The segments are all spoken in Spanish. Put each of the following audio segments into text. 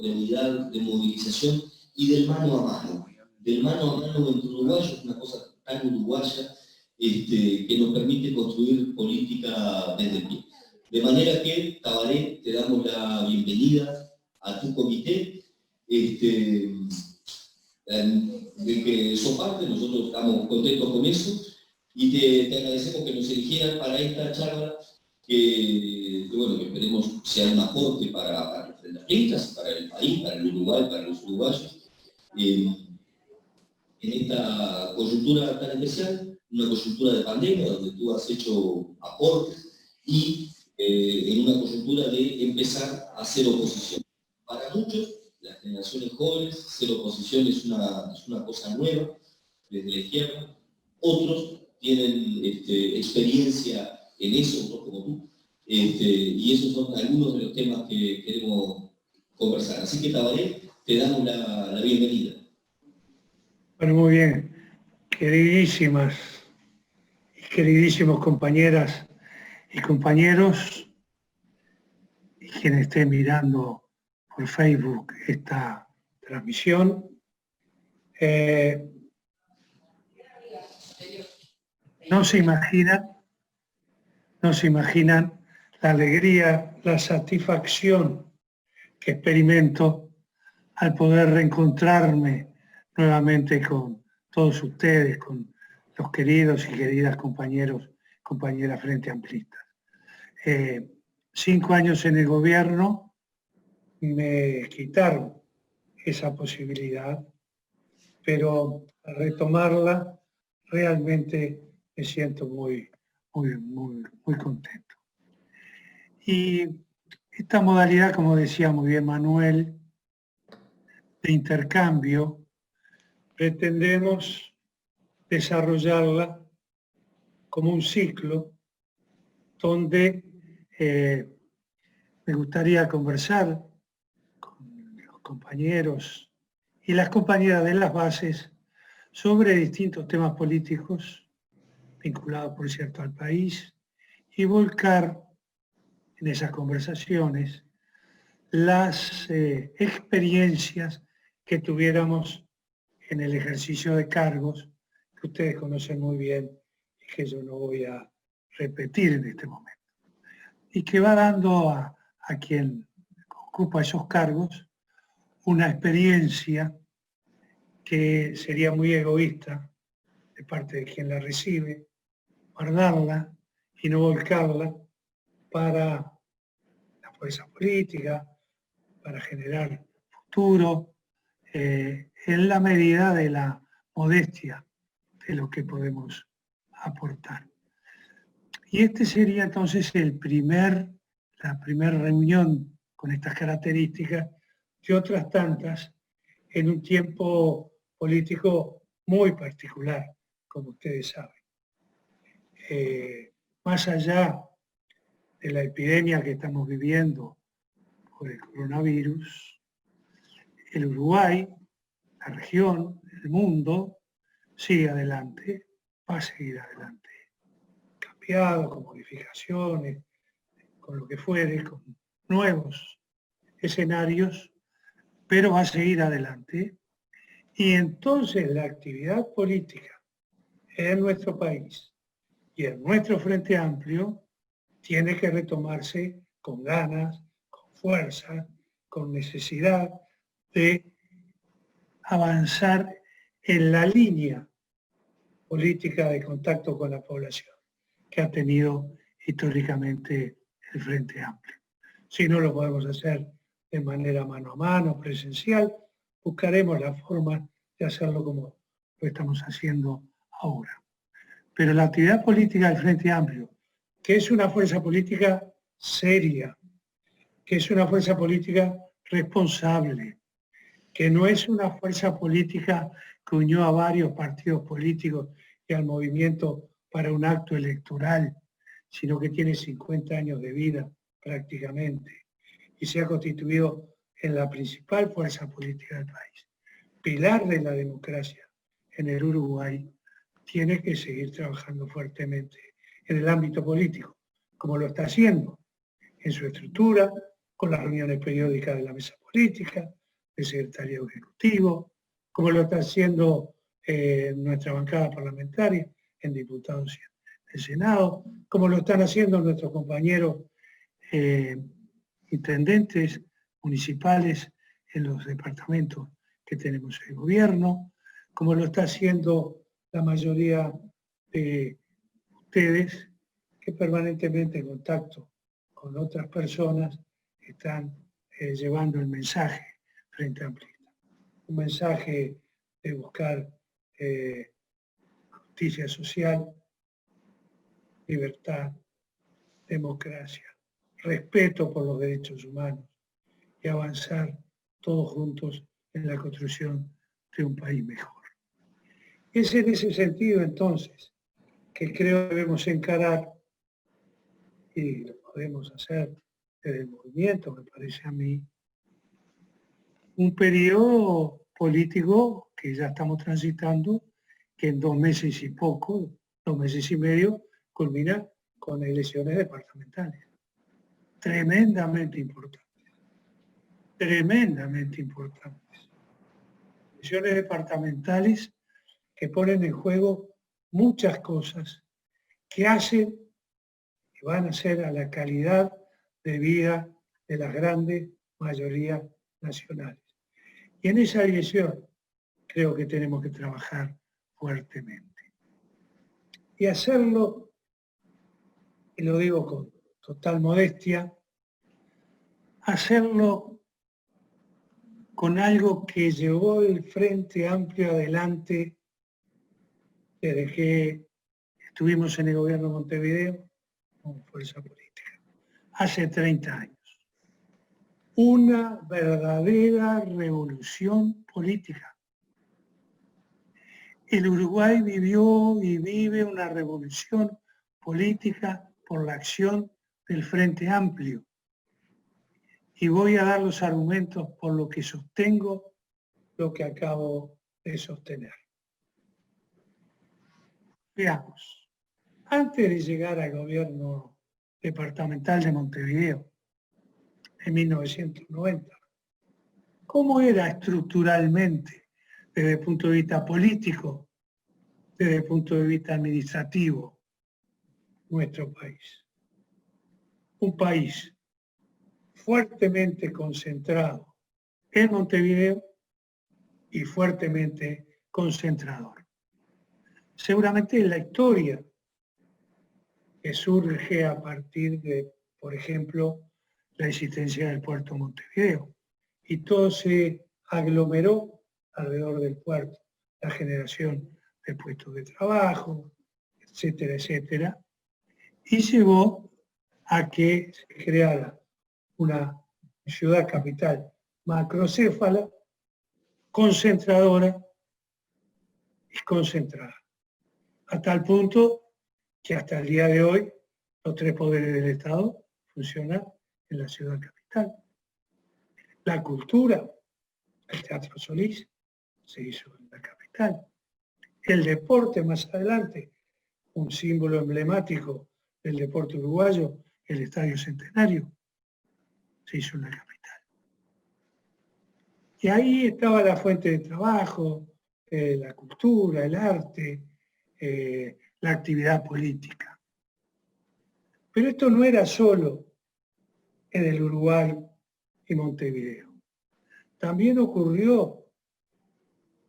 de unidad, de movilización y del mano a mano. Del mano a mano entre uruguayos, una cosa tan uruguaya que nos permite construir política desde el pie. De manera que, Tabaré, te damos la bienvenida a tu comité, de que sos parte, nosotros estamos contentos con eso, y te agradecemos que nos eligieran para esta charla, que bueno, que esperemos sea un aporte para los frentalistas, para el país, para el Uruguay, para los uruguayos, en esta coyuntura tan especial, una coyuntura de pandemia, donde tú has hecho aportes, y en una coyuntura de empezar a hacer oposición. Para muchos, las generaciones jóvenes, hacer oposición es una cosa nueva, desde la izquierda. Otros tienen experiencia en eso, otros como tú, y esos son algunos de los temas que queremos conversar. Así que, Tabaré, te damos la bienvenida. Bueno, muy bien. Queridísimas y queridísimos compañeras y compañeros, y quien esté mirando por Facebook esta transmisión, no se imaginan la alegría, la satisfacción que experimento al poder reencontrarme nuevamente con todos ustedes, con los queridos y queridas compañeros, compañeras Frente Amplistas. 5 años en el gobierno me quitaron esa posibilidad, pero al retomarla realmente me siento muy contento. Y esta modalidad, como decía muy bien Manuel, de intercambio, pretendemos desarrollarla como un ciclo donde me gustaría conversar con los compañeros y las compañeras de las bases sobre distintos temas políticos vinculados, por cierto, al país, y volcar en esas conversaciones las experiencias que tuviéramos en el ejercicio de cargos que ustedes conocen muy bien y que yo no voy a repetir en este momento. Y que va dando a quien ocupa esos cargos una experiencia que sería muy egoísta de parte de quien la recibe, guardarla y no volcarla para la fuerza política, para generar futuro, en la medida de la modestia de lo que podemos aportar. Y este sería entonces la primera reunión con estas características de otras tantas en un tiempo político muy particular, como ustedes saben. Más allá de la epidemia que estamos viviendo por el coronavirus, el Uruguay, la región, el mundo, sigue adelante, va a seguir adelante, cambiado, con modificaciones, con lo que fuere, con nuevos escenarios, pero va a seguir adelante. Y entonces la actividad política en nuestro país y en nuestro Frente Amplio tiene que retomarse con ganas, con fuerza, con necesidad de avanzar en la línea política de contacto con la población que ha tenido históricamente el Frente Amplio. Si no lo podemos hacer de manera mano a mano, presencial, buscaremos la forma de hacerlo como lo estamos haciendo ahora. Pero la actividad política del Frente Amplio, que es una fuerza política seria, que es una fuerza política responsable, que no es una fuerza política que unió a varios partidos políticos y al movimiento para un acto electoral, sino que tiene 50 años de vida prácticamente y se ha constituido en la principal fuerza política del país, pilar de la democracia en el Uruguay, tiene que seguir trabajando fuertemente en el ámbito político, como lo está haciendo en su estructura, con las reuniones periódicas de la mesa política. política, del secretario ejecutivo, como lo está haciendo nuestra bancada parlamentaria en diputados del Senado, como lo están haciendo nuestros compañeros intendentes municipales en los departamentos que tenemos el gobierno, como lo está haciendo la mayoría de ustedes que permanentemente en contacto con otras personas están llevando el mensaje frente a Amplista. Un mensaje de buscar justicia social, libertad, democracia, respeto por los derechos humanos y avanzar todos juntos en la construcción de un país mejor. Es en ese sentido, entonces, que creo que debemos encarar, y lo podemos hacer desde el movimiento, me parece a mí, un periodo político que ya estamos transitando, que en 2 meses y poco, 2 meses y medio, culmina con elecciones departamentales. Tremendamente importantes. Tremendamente importantes. Elecciones departamentales que ponen en juego muchas cosas que hacen y van a hacer a la calidad de vida de la grande mayoría nacionales. Y en esa dirección creo que tenemos que trabajar fuertemente. Y hacerlo, y lo digo con total modestia, hacerlo con algo que llevó el Frente Amplio adelante desde que estuvimos en el gobierno de Montevideo como fuerza política, hace 30 años. Una verdadera revolución política. El Uruguay vivió y vive una revolución política por la acción del Frente Amplio. Y voy a dar los argumentos por lo que sostengo lo que acabo de sostener. Veamos, antes de llegar al gobierno departamental de Montevideo, en 1990, ¿cómo era estructuralmente, desde el punto de vista político, desde el punto de vista administrativo, nuestro país? Un país fuertemente concentrado en Montevideo y fuertemente concentrador. Seguramente la historia que surge a partir de, por ejemplo, la existencia del puerto de Montevideo, y todo se aglomeró alrededor del puerto, la generación de puestos de trabajo, etcétera, etcétera, y llevó a que se creara una ciudad capital macrocéfala, concentradora y concentrada, a tal punto que hasta el día de hoy los 3 poderes del Estado funcionan en la ciudad capital. La cultura, el Teatro Solís, se hizo en la capital. El deporte más adelante, un símbolo emblemático del deporte uruguayo, el Estadio Centenario, se hizo en la capital. Y ahí estaba la fuente de trabajo, la cultura, el arte, la actividad política. Pero esto no era solo en el Uruguay y Montevideo. También ocurrió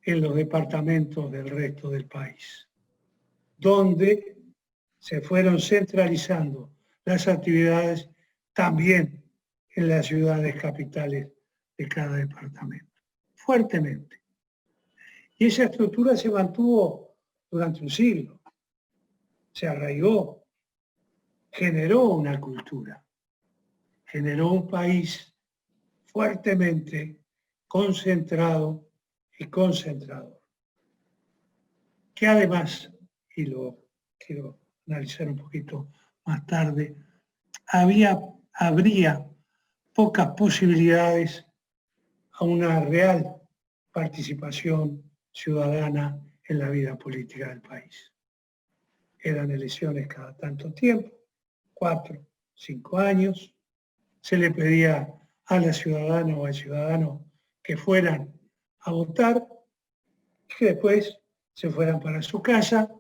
en los departamentos del resto del país, donde se fueron centralizando las actividades también en las ciudades capitales de cada departamento, fuertemente. Y esa estructura se mantuvo durante un siglo, se arraigó, generó una cultura, generó un país fuertemente concentrado y concentrador, que además, y lo quiero analizar un poquito más tarde, habría pocas posibilidades a una real participación ciudadana en la vida política del país. Eran elecciones cada tanto tiempo, 4, 5 años, se le pedía a la ciudadana o al ciudadano que fueran a votar y que después se fueran para su casa,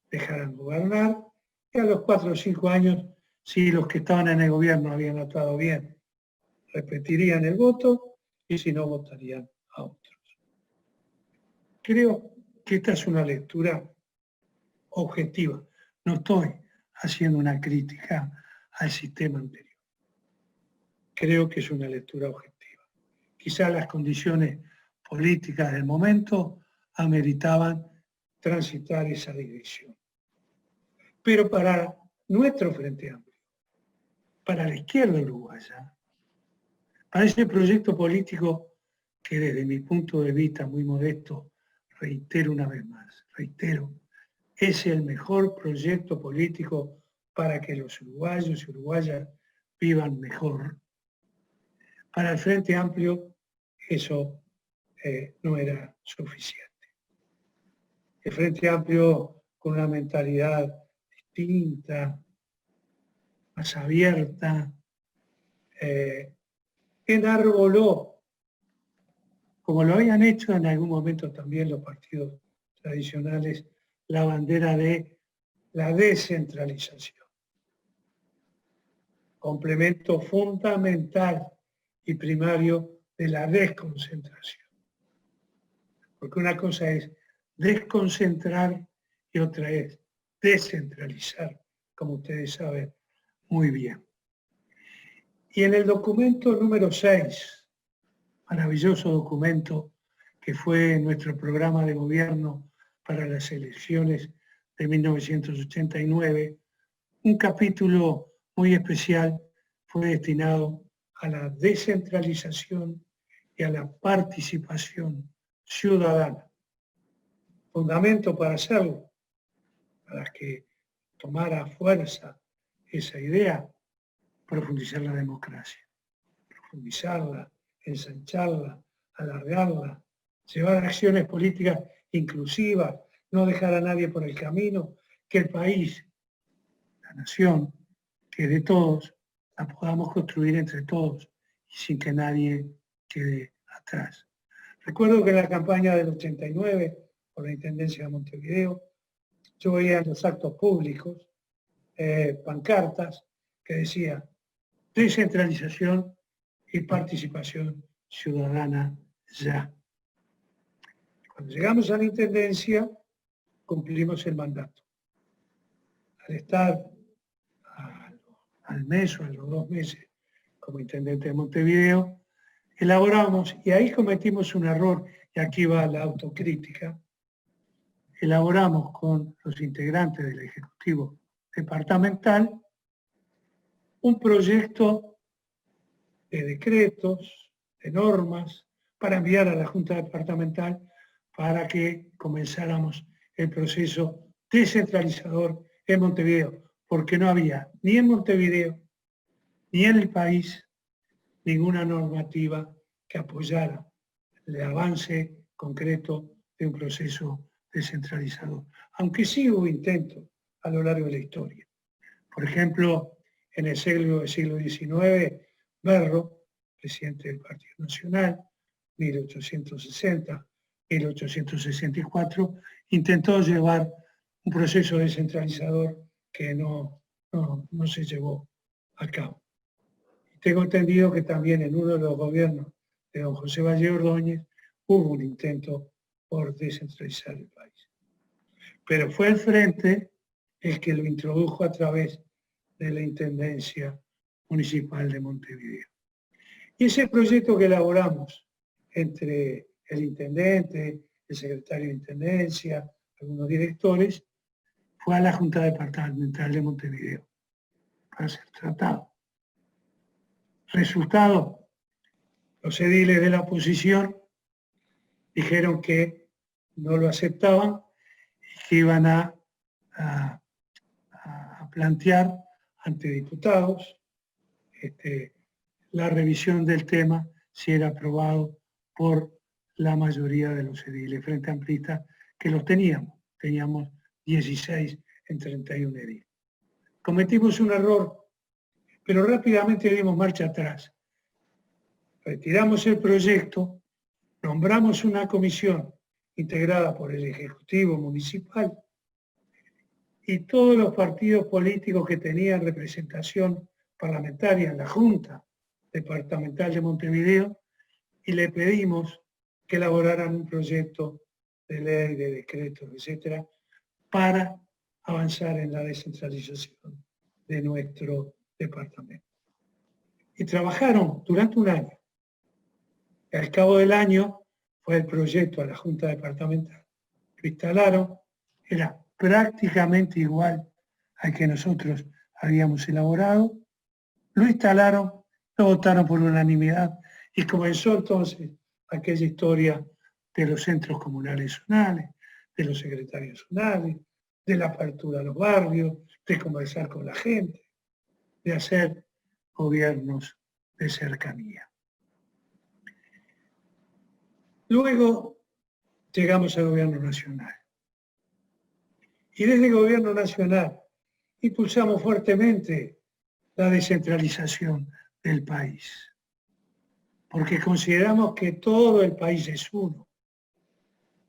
dejaran gobernar y a los 4 o 5 años, si los que estaban en el gobierno habían actuado bien, repetirían el voto y si no, votarían a otros. Creo que esta es una lectura objetiva. No estoy haciendo una crítica al sistema anterior. Creo que es una lectura objetiva. Quizás las condiciones políticas del momento ameritaban transitar esa división. Pero para nuestro Frente Amplio, para la izquierda uruguaya, para ese proyecto político que desde mi punto de vista muy modesto, reitero una vez más, es el mejor proyecto político para que los uruguayos y uruguayas vivan mejor. Para el Frente Amplio eso no era suficiente. El Frente Amplio, con una mentalidad distinta, más abierta, enarboló, como lo habían hecho en algún momento también los partidos tradicionales, la bandera de la descentralización. Complemento fundamental y primario de la desconcentración. Porque una cosa es desconcentrar y otra es descentralizar, como ustedes saben muy bien. Y en el documento número 6, maravilloso documento que fue nuestro programa de gobierno para las elecciones de 1989, un capítulo muy especial fue destinado a la descentralización y a la participación ciudadana. Fundamento para hacerlo, para que tomara fuerza esa idea, profundizar la democracia, profundizarla, ensancharla, alargarla, llevar acciones políticas inclusivas, no dejar a nadie por el camino, que el país, la nación, que de todos, la podamos construir entre todos y sin que nadie quede atrás. Recuerdo que en la campaña del 89, por la Intendencia de Montevideo, yo veía en los actos públicos pancartas que decían descentralización y participación ciudadana ya. Cuando llegamos a la Intendencia, cumplimos el mandato. Al estar al mes o a los 2 meses como intendente de Montevideo, elaboramos, y ahí cometimos un error, y aquí va la autocrítica, elaboramos con los integrantes del Ejecutivo Departamental un proyecto de decretos, de normas, para enviar a la Junta Departamental para que comenzáramos el proceso descentralizador en Montevideo, porque no había ni en Montevideo ni en el país ninguna normativa que apoyara el avance concreto de un proceso descentralizador. Aunque sí hubo intentos a lo largo de la historia. Por ejemplo, en el siglo XIX, Berro, presidente del Partido Nacional, 1860, 1864, intentó llevar un proceso descentralizador que no se llevó a cabo. Tengo entendido que también en uno de los gobiernos de don José Valle Ordóñez hubo un intento por descentralizar el país. Pero fue el Frente el que lo introdujo a través de la Intendencia Municipal de Montevideo. Y ese proyecto que elaboramos entre el intendente, el secretario de Intendencia, algunos directores, fue a la Junta Departamental de Montevideo para ser tratado. Resultado, los ediles de la oposición dijeron que no lo aceptaban y que iban a plantear ante diputados la revisión del tema si era aprobado por la mayoría de los ediles frente amplistas que los teníamos 16 en 31 ediles. Cometimos un error, pero rápidamente dimos marcha atrás. Retiramos el proyecto, nombramos una comisión integrada por el Ejecutivo Municipal y todos los partidos políticos que tenían representación parlamentaria en la Junta Departamental de Montevideo, y le pedimos que elaboraran un proyecto de ley, de decretos, etcétera, para avanzar en la descentralización de nuestro departamento. Y trabajaron durante un año. Al cabo del año fue el proyecto a la Junta Departamental. Lo instalaron, era prácticamente igual al que nosotros habíamos elaborado. Lo instalaron, lo votaron por unanimidad y comenzó entonces aquella historia de los centros comunales zonales, de los secretarios zonales, de la apertura a los barrios, de conversar con la gente, de hacer gobiernos de cercanía. Luego llegamos al gobierno nacional. Y desde el gobierno nacional impulsamos fuertemente la descentralización del país, porque consideramos que todo el país es uno,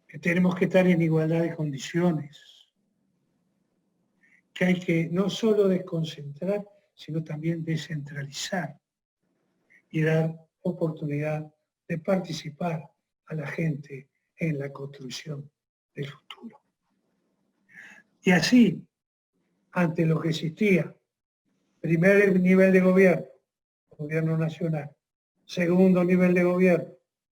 que tenemos que estar en igualdad de condiciones, que hay que no solo desconcentrar, sino también descentralizar y dar oportunidad de participar a la gente en la construcción del futuro. Y así, ante lo que existía, primer nivel de gobierno, gobierno nacional, segundo nivel de gobierno,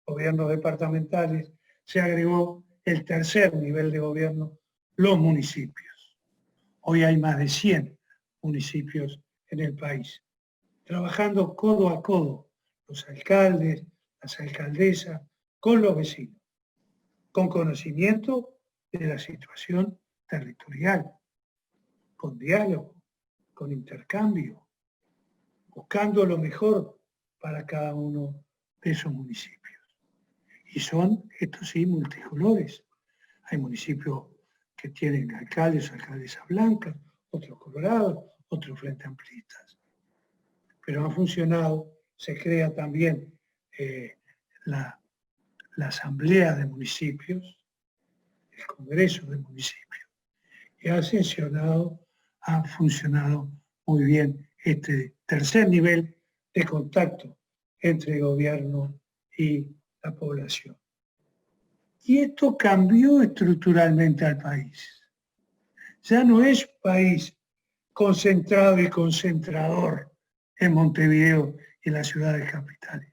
gobiernos departamentales, se agregó el tercer nivel de gobierno, los municipios. Hoy hay más de 100 municipios en el país, trabajando codo a codo, los alcaldes, las alcaldesas, con los vecinos, con conocimiento de la situación territorial, con diálogo, con intercambio, buscando lo mejor para cada uno de esos municipios. Y son, estos sí, multicolores. Hay municipios que tienen alcaldes o alcaldesas blancas, otros colorados, otros frente amplistas. Pero han funcionado, se crea también la asamblea de municipios, el congreso de municipios, y ha funcionado muy bien este tercer nivel de contacto entre el gobierno y la población. Y esto cambió estructuralmente al país. Ya no es un país concentrado y concentrador en Montevideo y en las ciudades capitales.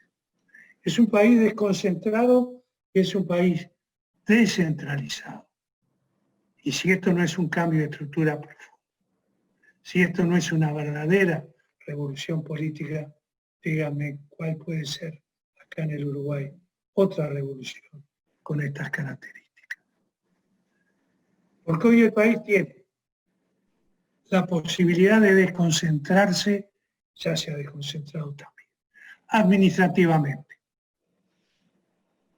Es un país desconcentrado y es un país descentralizado. Y si esto no es un cambio de estructura profundo, si esto no es una verdadera revolución política, díganme cuál puede ser acá en el Uruguay otra revolución con estas características. Porque hoy el país tiene la posibilidad de desconcentrarse, ya se ha desconcentrado también, administrativamente.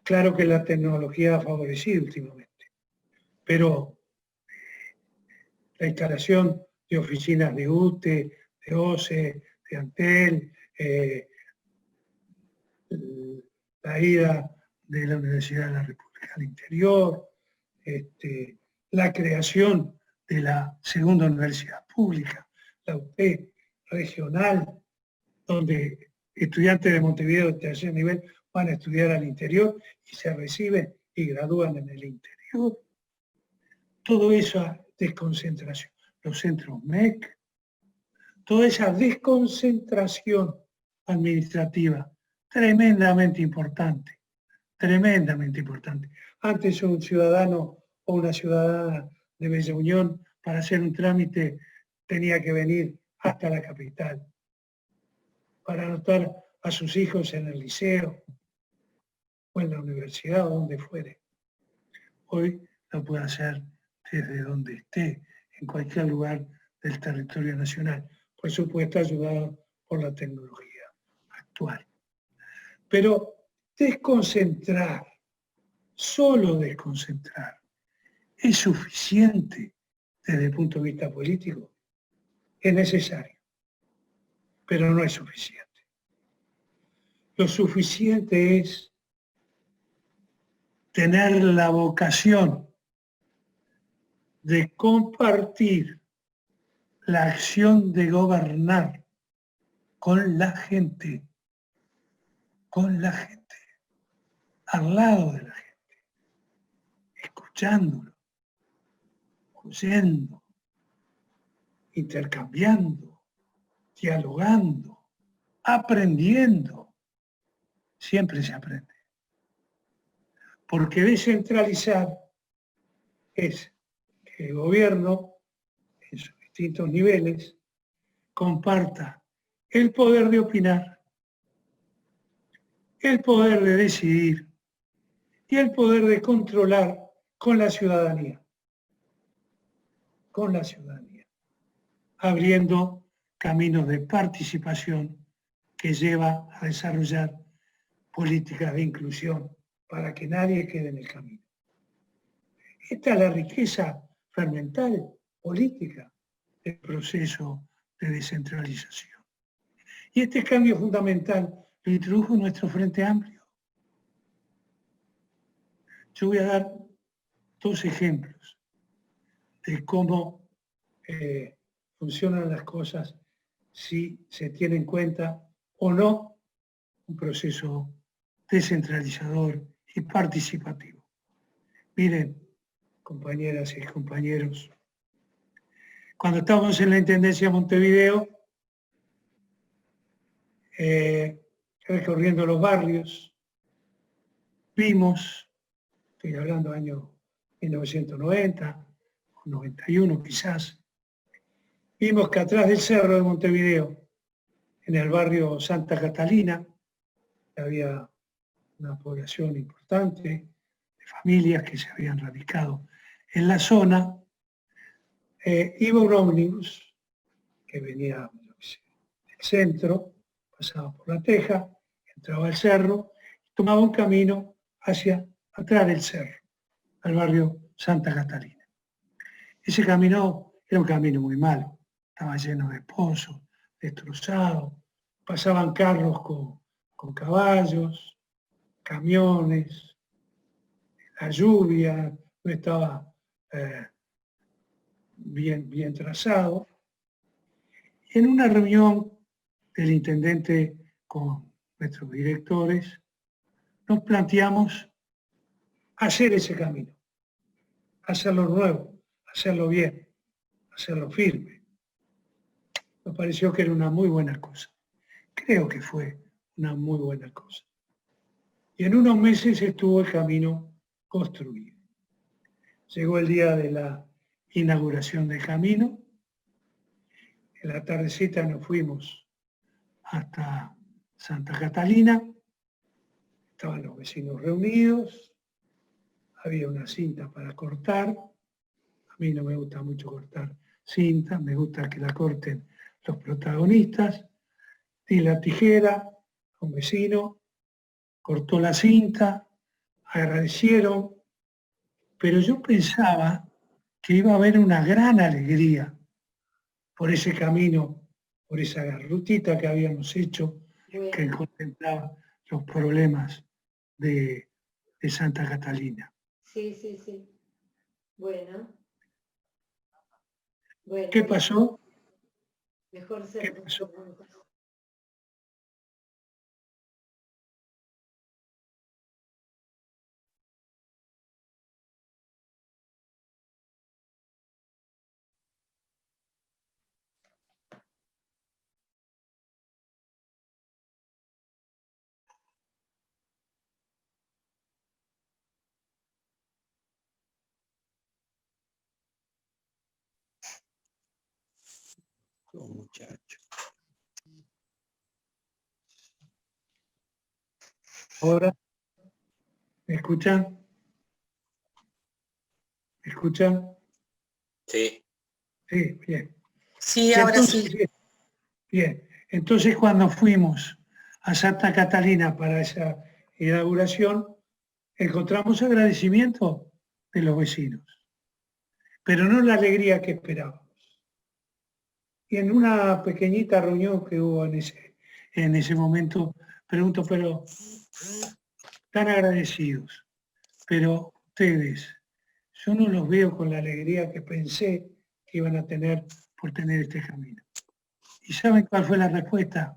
Claro que la tecnología ha favorecido últimamente, pero la instalación de oficinas de UTE, de OCE, de Antel, la ida de la Universidad de la República al Interior, la creación de la segunda universidad pública, la UP regional, donde estudiantes de Montevideo de tercer nivel van a estudiar al interior y se reciben y gradúan en el interior. Todo esa desconcentración, los centros MEC, toda esa desconcentración administrativa, tremendamente importante, tremendamente importante. Antes un ciudadano o una ciudadana de Bella Unión para hacer un trámite tenía que venir hasta la capital para anotar a sus hijos en el liceo o en la universidad o donde fuere. Hoy lo puede hacer desde donde esté, en cualquier lugar del territorio nacional. Por supuesto, ayudado por la tecnología actual. Pero desconcentrar, solo desconcentrar, ¿es suficiente desde el punto de vista político? Es necesario, pero no es suficiente. lo suficiente es tener la vocación de compartir la acción de gobernar con la gente, al lado de la gente, escuchándolo, oyendo, intercambiando, dialogando, aprendiendo. Siempre se aprende. Porque descentralizar es que el gobierno, en sus distintos niveles, comparta el poder de opinar, el poder de decidir y el poder de controlar con la ciudadanía, abriendo caminos de participación que lleva a desarrollar políticas de inclusión para que nadie quede en el camino. Esta es la riqueza fermental, política, del proceso de descentralización. Y este cambio fundamental lo introdujo nuestro Frente Amplio. Yo voy a dar 2 ejemplos de cómo funcionan las cosas si se tiene en cuenta o no un proceso descentralizador y participativo. Miren, compañeras y compañeros, cuando estábamos en la Intendencia de Montevideo, recorriendo los barrios, vimos, estoy hablando del año 1990, 91 quizás, vimos que atrás del cerro de Montevideo, en el barrio Santa Catalina, había una población importante de familias que se habían radicado en la zona, iba un ómnibus que venía del centro, pasaba por la teja, entraba al cerro y tomaba un camino hacia atrás del cerro, al barrio Santa Catalina. Ese camino era un camino muy malo, estaba lleno de pozos, destrozado, pasaban carros con caballos, camiones, la lluvia no estaba bien trazado. Y en una reunión del intendente con nuestros directores, nos planteamos hacer ese camino, hacerlo nuevo, hacerlo bien, hacerlo firme. Nos pareció que era una muy buena cosa. Creo que fue una muy buena cosa. Y en unos meses estuvo el camino construido. Llegó el día de la inauguración del camino. En la tardecita nos fuimos hasta Santa Catalina. Estaban los vecinos reunidos. Había una cinta para cortar. A mí no me gusta mucho cortar cinta, me gusta que la corten los protagonistas. Di la tijera a un vecino, cortó la cinta, agradecieron, pero yo pensaba que iba a haber una gran alegría por ese camino, por esa rutita que habíamos hecho, que contemplaba los problemas de Santa Catalina. Sí. Bueno. ¿Qué pasó? Mejor ser. ¿Qué pasó? Muchacho. Ahora, ¿me escuchan? ¿Me escuchan? Sí. Sí, bien. Sí, ahora Entonces, sí. Bien, entonces cuando fuimos a Santa Catalina para esa inauguración, encontramos agradecimiento de los vecinos, pero no la alegría que esperábamos. Y en una pequeñita reunión que hubo en ese momento, Pregunto, pero tan agradecidos, pero ustedes, yo no los veo con la alegría que pensé que iban a tener por tener este camino. ¿Y saben cuál fue la respuesta?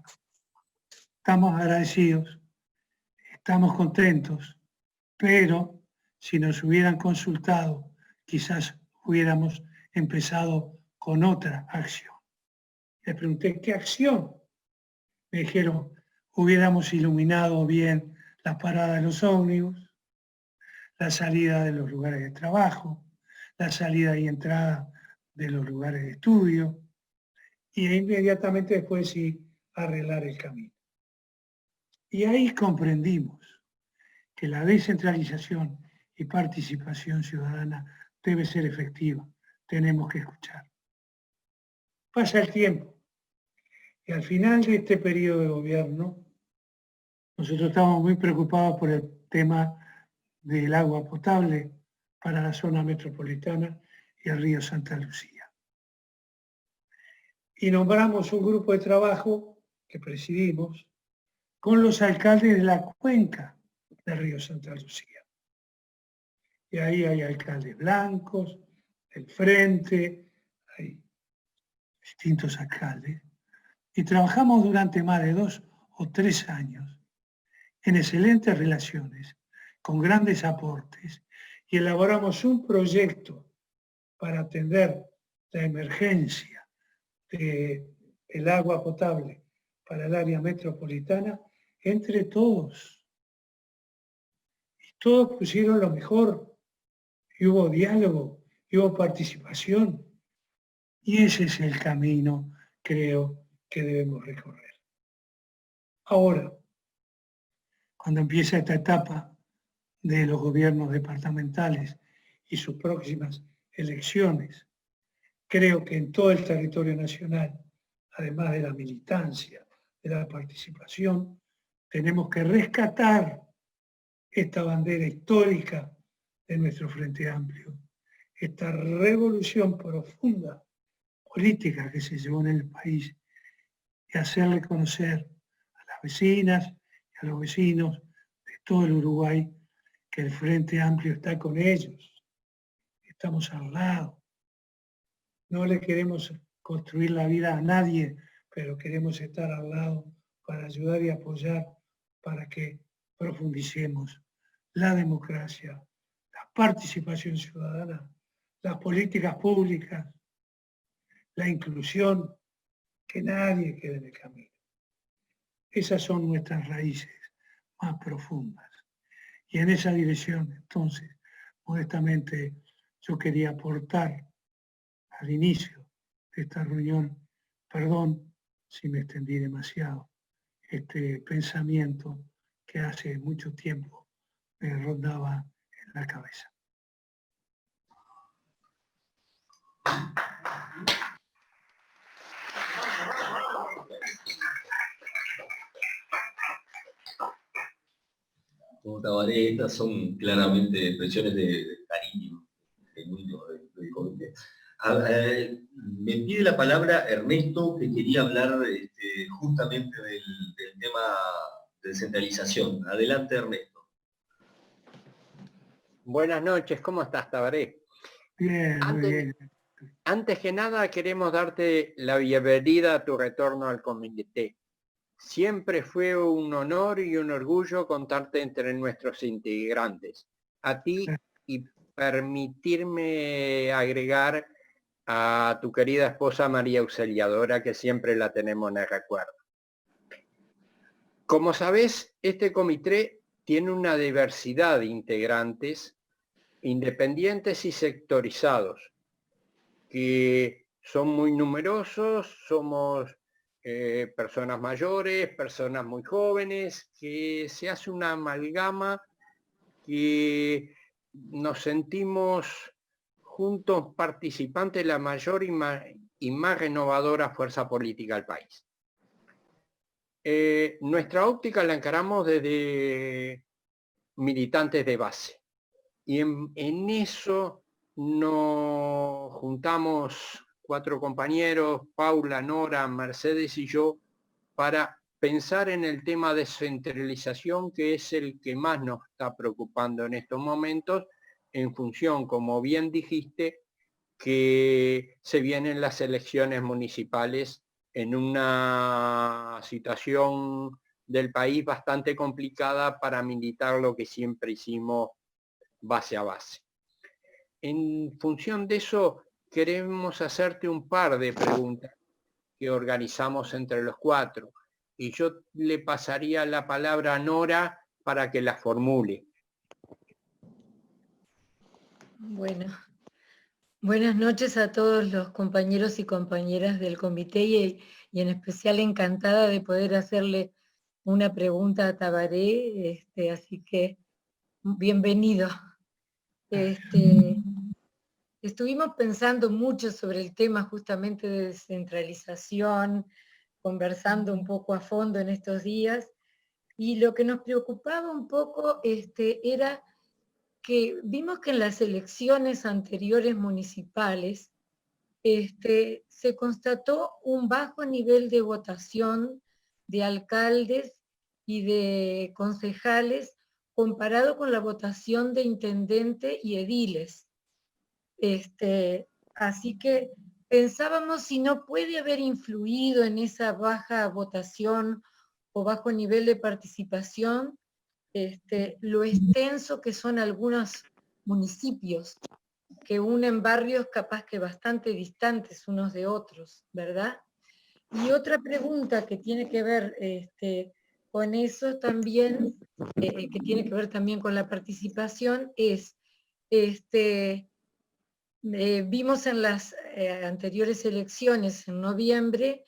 Estamos agradecidos, estamos contentos, pero si nos hubieran consultado, quizás hubiéramos empezado con otra acción. Les pregunté, ¿qué acción? Me dijeron, hubiéramos iluminado bien la parada de los ómnibus, la salida de los lugares de trabajo, la salida y entrada de los lugares de estudio, y inmediatamente después sí arreglar el camino. Y ahí comprendimos que la descentralización y participación ciudadana debe ser efectiva. Tenemos que escuchar. Pasa el tiempo y al final de este periodo de gobierno, nosotros estamos muy preocupados por el tema del agua potable para la zona metropolitana y el río Santa Lucía. Y nombramos un grupo de trabajo que presidimos con los alcaldes de la cuenca del río Santa Lucía. Y ahí hay alcaldes blancos, del Frente, hay distintos alcaldes. Y trabajamos durante más de 2 o 3 años en excelentes relaciones, con grandes aportes, y elaboramos un proyecto para atender la emergencia del agua potable para el área metropolitana entre todos. Y todos pusieron lo mejor, y hubo diálogo, y hubo participación. Y ese es el camino, creo, que debemos recorrer. Ahora, cuando empieza esta etapa de los gobiernos departamentales y sus próximas elecciones, creo que en todo el territorio nacional, además de la militancia, de la participación, tenemos que rescatar esta bandera histórica de nuestro Frente Amplio, esta revolución profunda política que se llevó en el país, y hacerle conocer a las vecinas y a los vecinos de todo el Uruguay que el Frente Amplio está con ellos. Estamos al lado. No le queremos construir la vida a nadie, pero queremos estar al lado para ayudar y apoyar para que profundicemos la democracia, la participación ciudadana, las políticas públicas, la inclusión, que nadie quede en el camino. Esas son nuestras raíces más profundas. Y en esa dirección, entonces, modestamente, yo quería aportar al inicio de esta reunión, perdón si me extendí demasiado, este pensamiento que hace mucho tiempo me rondaba en la cabeza. Como Tabaré, estas son claramente expresiones de cariño genuino del comité. Me pide la palabra Ernesto, que quería hablar justamente del tema de descentralización. Adelante, Ernesto. Buenas noches, ¿cómo estás, Tabaré? Bien, muy bien. Antes que nada, queremos darte la bienvenida a tu retorno al comité. Siempre fue un honor y un orgullo contarte entre nuestros integrantes. A ti, y permitirme agregar a tu querida esposa María Auxiliadora, que siempre la tenemos en el recuerdo. Como sabés, este comité tiene una diversidad de integrantes independientes y sectorizados, que son muy numerosos, somos personas mayores, personas muy jóvenes, que se hace una amalgama que nos sentimos juntos participantes de la mayor y más renovadora fuerza política del país. Nuestra óptica la encaramos desde militantes de base, y en eso nos juntamos 4 compañeros, Paula, Nora, Mercedes y yo, para pensar en el tema de descentralización, que es el que más nos está preocupando en estos momentos, en función, como bien dijiste, que se vienen las elecciones municipales en una situación del país bastante complicada para militar lo que siempre hicimos base a base. En función de eso, queremos hacerte un par de preguntas que organizamos entre los cuatro. Y yo le pasaría la palabra a Nora para que la formule. Bueno, buenas noches a todos los compañeros y compañeras del comité y en especial encantada de poder hacerle una pregunta a Tabaré, así que bienvenido. Estuvimos pensando mucho sobre el tema justamente de descentralización, conversando un poco a fondo en estos días, y lo que nos preocupaba un poco era que vimos que en las elecciones anteriores municipales se constató un bajo nivel de votación de alcaldes y de concejales comparado con la votación de intendente y ediles. Así que pensábamos si no puede haber influido en esa baja votación o bajo nivel de participación lo extenso que son algunos municipios que unen barrios capaz que bastante distantes unos de otros, ¿verdad? Y otra pregunta que tiene que ver con eso también, que tiene que ver también con la participación, es, vimos en las anteriores elecciones en noviembre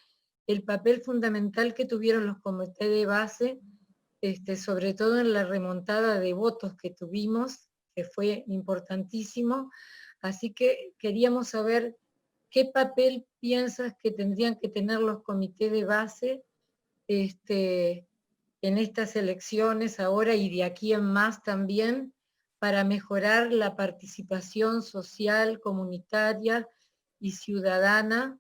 el papel fundamental que tuvieron los comités de base, sobre todo en la remontada de votos que tuvimos, que fue importantísimo. Así que queríamos saber qué papel piensas que tendrían que tener los comités de base en estas elecciones ahora y de aquí en más también, para mejorar la participación social, comunitaria y ciudadana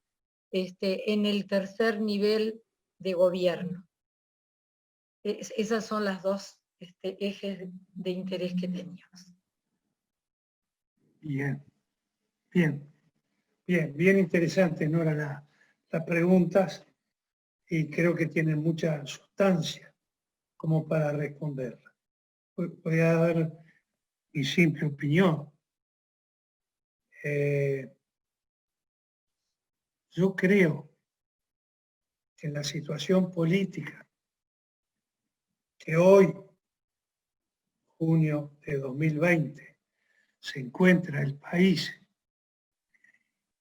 en el tercer nivel de gobierno. Esas son las dos ejes de interés que teníamos. Bien interesante, Nora, las preguntas, y creo que tienen mucha sustancia como para responder. Voy a dar mi simple opinión. Yo creo que en la situación política que hoy, junio de 2020, se encuentra el país,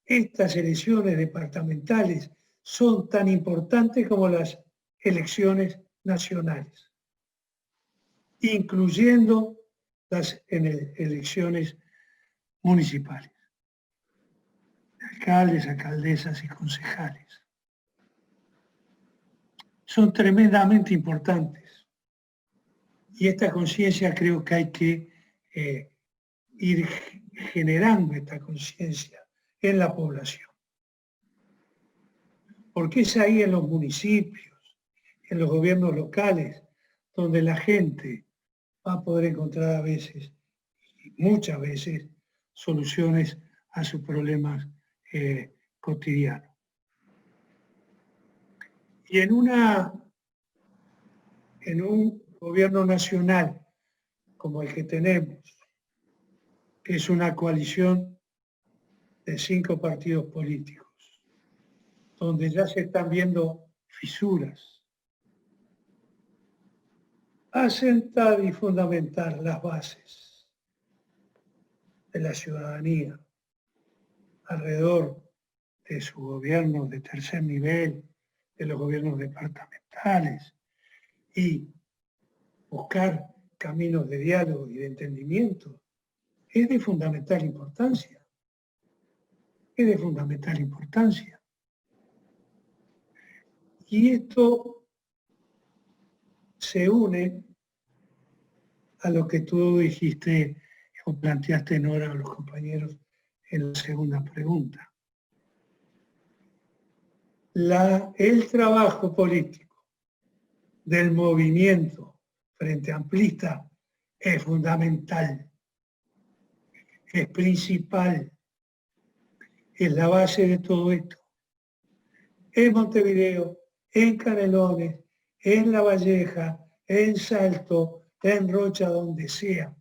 estas elecciones departamentales son tan importantes como las elecciones nacionales, incluyendo las elecciones municipales, alcaldes, alcaldesas y concejales. Son tremendamente importantes. Y esta conciencia creo que hay que ir generando esta conciencia en la población. Porque es ahí en los municipios, en los gobiernos locales, donde la gente va a poder encontrar a veces, y muchas veces, soluciones a sus problemas cotidianos. Y en un gobierno nacional como el que tenemos, que es una coalición de 5 partidos políticos, donde ya se están viendo fisuras, asentar y fundamentar las bases de la ciudadanía alrededor de su gobierno de tercer nivel, de los gobiernos departamentales, y buscar caminos de diálogo y de entendimiento, es de fundamental importancia. Es de fundamental importancia. Y esto se une a lo que tú dijiste o planteaste, Nora, a los compañeros en la segunda pregunta. El trabajo político del movimiento Frente Amplista es fundamental, es principal, es la base de todo esto. En Montevideo, en Canelones, en La Valleja, en Salto, en Rocha, donde sea,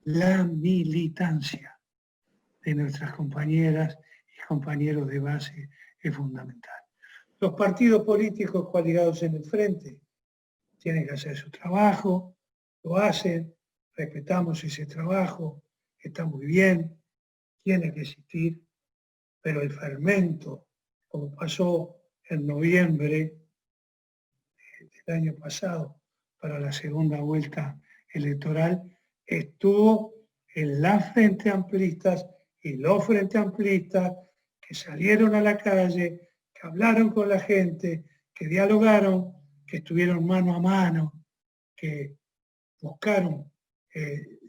la militancia de nuestras compañeras y compañeros de base es fundamental. Los partidos políticos coaligados en el frente tienen que hacer su trabajo, lo hacen, respetamos ese trabajo, está muy bien, tiene que existir, pero el fermento, como pasó en noviembre del año pasado para la segunda vuelta electoral, estuvo en las Frente Amplistas y los Frente Amplistas que salieron a la calle, que hablaron con la gente, que dialogaron, que estuvieron mano a mano, que buscaron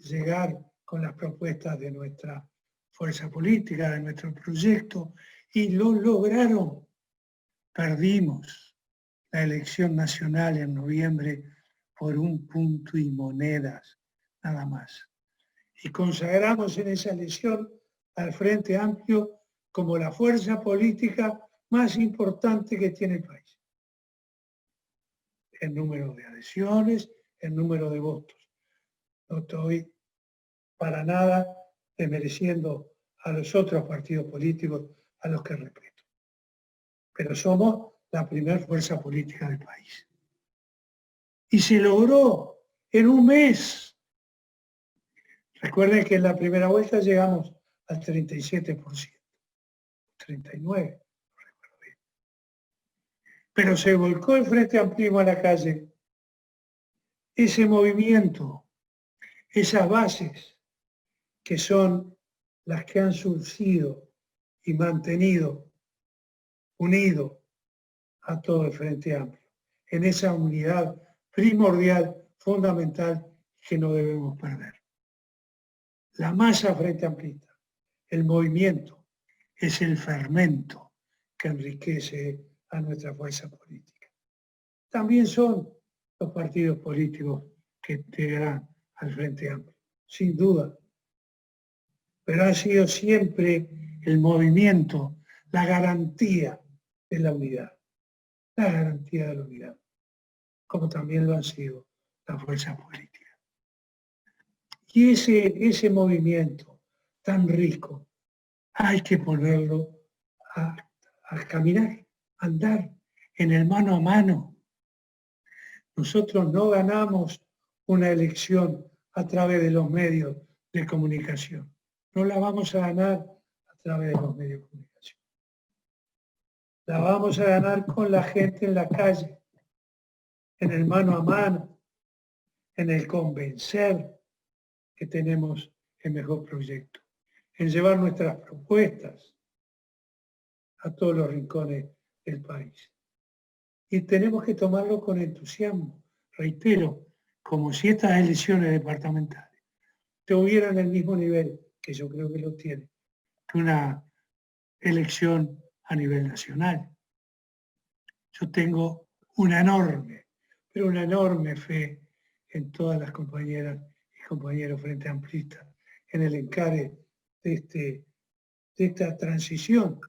llegar con las propuestas de nuestra fuerza política, de nuestro proyecto, y lo lograron. Perdimos la elección nacional en noviembre por 1 punto y monedas, nada más. Y consagramos en esa elección al Frente Amplio como la fuerza política más importante que tiene el país. En número de adhesiones, en número de votos. No estoy para nada desmereciendo a los otros partidos políticos a los que respeto. Pero somos la primera fuerza política del país. Y se logró en un mes. Recuerden que en la primera vuelta llegamos al 37%, 39%, no recuerdo bien. Pero se volcó el Frente Amplio a la calle. Ese movimiento, esas bases que son las que han surgido y mantenido unido a todo el Frente Amplio, en esa unidad primordial, fundamental, que no debemos perder. La masa Frente Amplista, el movimiento, es el fermento que enriquece a nuestra fuerza política. También son los partidos políticos que integran al Frente Amplio, sin duda. Pero ha sido siempre el movimiento la garantía de la unidad. La garantía de la unidad, como también lo han sido las fuerzas políticas. Y ese movimiento tan rico hay que ponerlo a caminar, a andar en el mano a mano. Nosotros no ganamos una elección a través de los medios de comunicación. No la vamos a ganar a través de los medios de comunicación. La vamos a ganar con la gente en la calle, en el mano a mano, en el convencer que tenemos el mejor proyecto, en llevar nuestras propuestas a todos los rincones del país. Y tenemos que tomarlo con entusiasmo, reitero, como si estas elecciones departamentales tuvieran el mismo nivel, que yo creo que lo tienen, que una elección a nivel nacional. Yo tengo una enorme, pero una enorme fe en todas las compañeras y compañeros Frente Amplistas, en el encare de esta transición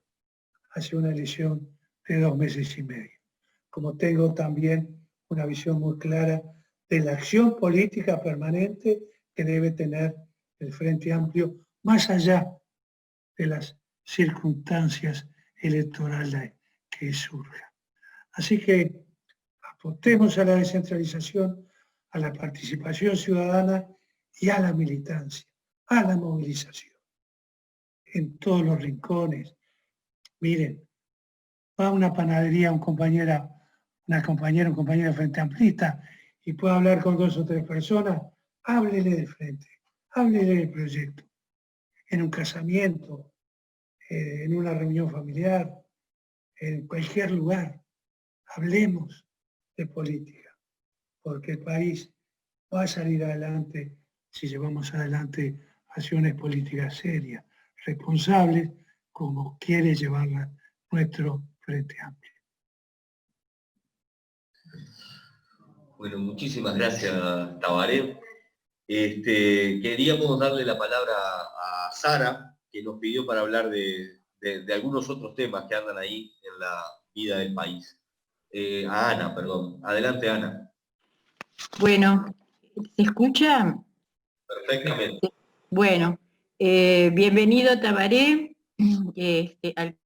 hacia una elección de 2 meses y medio. Como tengo también una visión muy clara de la acción política permanente que debe tener el Frente Amplio, más allá de las circunstancias electorales que surjan. Así que apostemos a la descentralización, a la participación ciudadana y a la militancia, a la movilización. En todos los rincones. Miren, va a una panadería un compañero Frente Amplista y puede hablar con 2 o 3 personas, háblele del frente, háblele del proyecto. En un casamiento, en una reunión familiar, en cualquier lugar, hablemos de política, porque el país va a salir adelante si llevamos adelante acciones políticas serias, responsables, como quiere llevarla nuestro Frente Amplio. Bueno, muchísimas gracias, Tabaré. Queríamos darle la palabra a Sara, que nos pidió para hablar de algunos otros temas que andan ahí en la vida del país. A Ana, perdón. Adelante, Ana. Bueno, ¿se escucha? Perfectamente. Bueno, bienvenido Tabaré al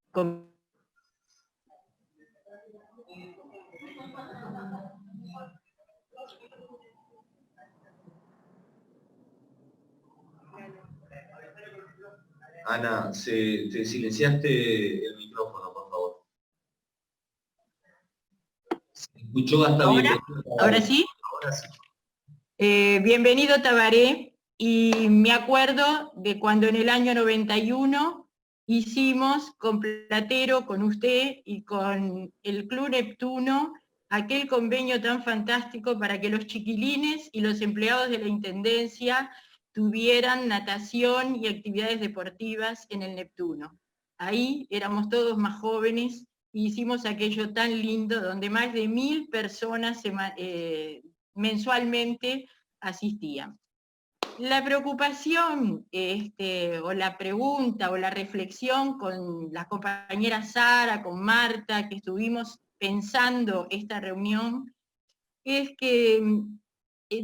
Ana, te silenciaste el micrófono, por favor. Se escuchó hasta bien. ¿Ahora sí? Ahora sí. Bienvenido Tabaré, y me acuerdo de cuando en el año 91 hicimos con Platero, con usted y con el Club Neptuno, aquel convenio tan fantástico para que los chiquilines y los empleados de la Intendencia tuvieran natación y actividades deportivas en el Neptuno. Ahí éramos todos más jóvenes y hicimos aquello tan lindo, donde más de 1000 personas mensualmente asistían. La preocupación, o la pregunta, o la reflexión con la compañera Sara, con Marta, que estuvimos pensando esta reunión, es que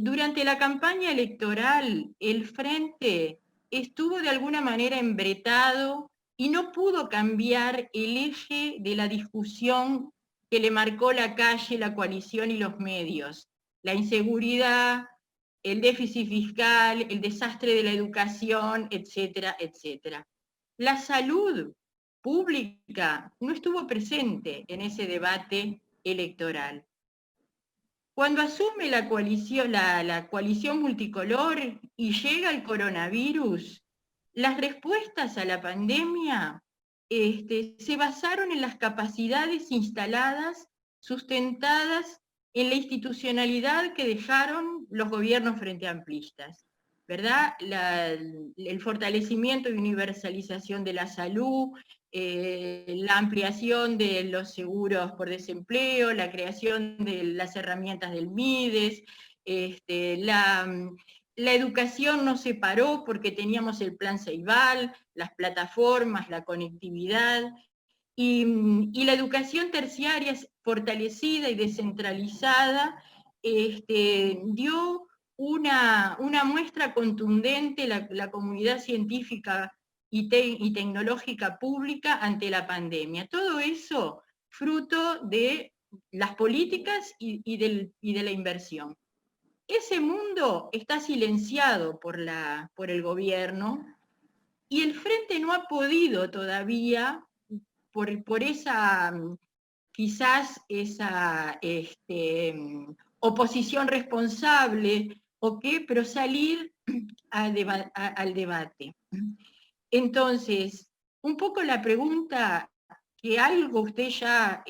durante la campaña electoral el Frente estuvo de alguna manera embretado y no pudo cambiar el eje de la discusión que le marcó la calle, la coalición y los medios. La inseguridad, el déficit fiscal, el desastre de la educación, etcétera, etcétera. La salud pública no estuvo presente en ese debate electoral. Cuando asume la coalición multicolor y llega el coronavirus, las respuestas a la pandemia se basaron en las capacidades instaladas, sustentadas en la institucionalidad que dejaron los gobiernos frente amplistas, ¿verdad? El fortalecimiento y universalización de la salud, la ampliación de los seguros por desempleo, la creación de las herramientas del MIDES, la educación no se paró porque teníamos el plan Ceibal, las plataformas, la conectividad, y la educación terciaria fortalecida y descentralizada dio una muestra contundente la comunidad científica y tecnológica pública ante la pandemia. Todo eso fruto de las políticas y de la inversión. Ese mundo está silenciado por el gobierno, y el Frente no ha podido todavía, por esa, quizás esa oposición responsable, ¿o qué? Pero salir al debate. Entonces, un poco la pregunta, que algo usted ya,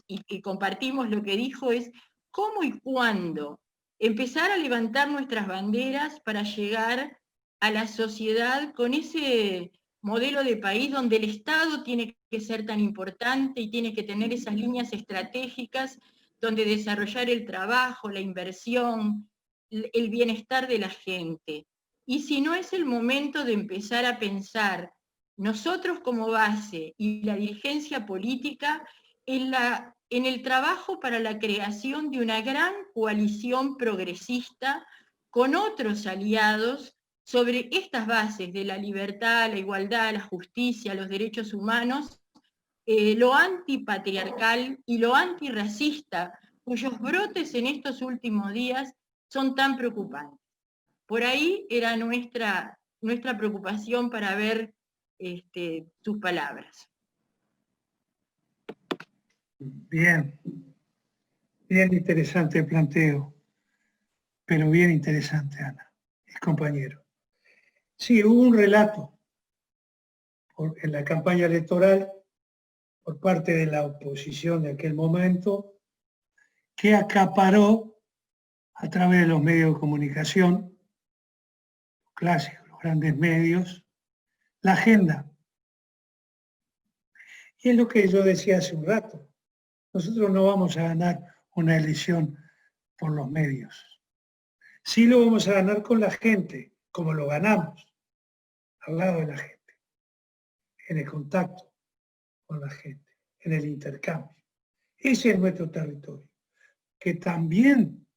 y compartimos lo que dijo, es cómo y cuándo empezar a levantar nuestras banderas para llegar a la sociedad con ese modelo de país donde el Estado tiene que ser tan importante y tiene que tener esas líneas estratégicas donde desarrollar el trabajo, la inversión, el bienestar de la gente. Y si no es el momento de empezar a pensar nosotros como base y la dirigencia política en el trabajo para la creación de una gran coalición progresista con otros aliados sobre estas bases de la libertad, la igualdad, la justicia, los derechos humanos, lo antipatriarcal y lo antirracista, cuyos brotes en estos últimos días son tan preocupantes. Por ahí era nuestra preocupación para ver sus palabras. Bien, bien interesante el planteo, pero bien interesante, Ana, el compañero. Sí, hubo un relato en la campaña electoral por parte de la oposición de aquel momento que acaparó a través de los medios de comunicación, los clásicos, los grandes medios, la agenda. Y es lo que yo decía hace un rato. Nosotros no vamos a ganar una elección por los medios. Sí lo vamos a ganar con la gente, como lo ganamos, al lado de la gente, en el contacto con la gente, en el intercambio. Ese es nuestro territorio, que también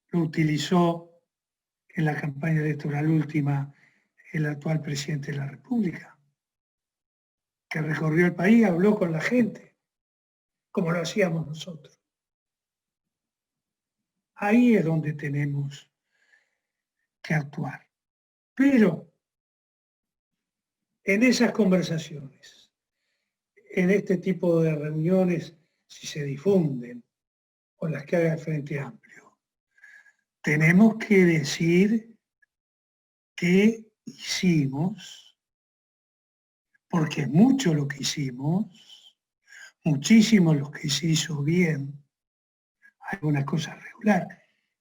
lo utilizó en la campaña electoral última el actual presidente de la República, que recorrió el país, habló con la gente, como lo hacíamos nosotros. Ahí es donde tenemos que actuar. Pero en esas conversaciones, en este tipo de reuniones, si se difunden, o las que haga el Frente Amplio, tenemos que decir qué hicimos, porque es mucho lo que hicimos, muchísimo lo que se hizo bien, algunas cosas regular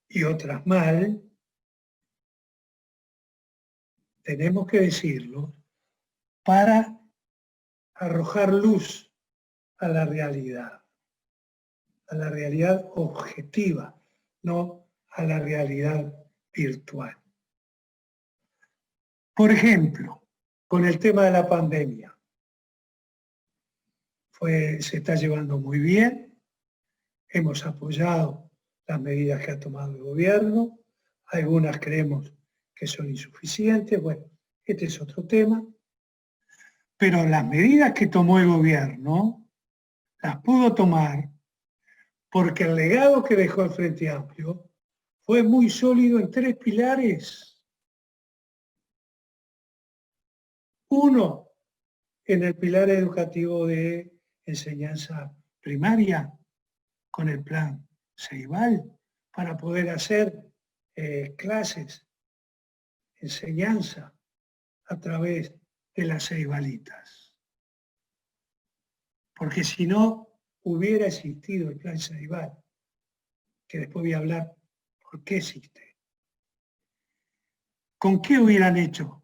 y otras mal. Tenemos que decirlo para arrojar luz a la realidad objetiva, no a la realidad virtual. Por ejemplo, con el tema de la pandemia, se está llevando muy bien, hemos apoyado las medidas que ha tomado el gobierno, algunas creemos que son insuficientes, bueno, este es otro tema, pero las medidas que tomó el gobierno las pudo tomar porque el legado que dejó el Frente Amplio fue muy sólido en 3 pilares. Uno, en el pilar educativo de enseñanza primaria, con el plan Ceibal, para poder hacer clases, enseñanza a través de las ceibalitas. Porque si no hubiera existido el plan Ceibal, que después voy a hablar por qué existe, ¿con qué hubieran hecho?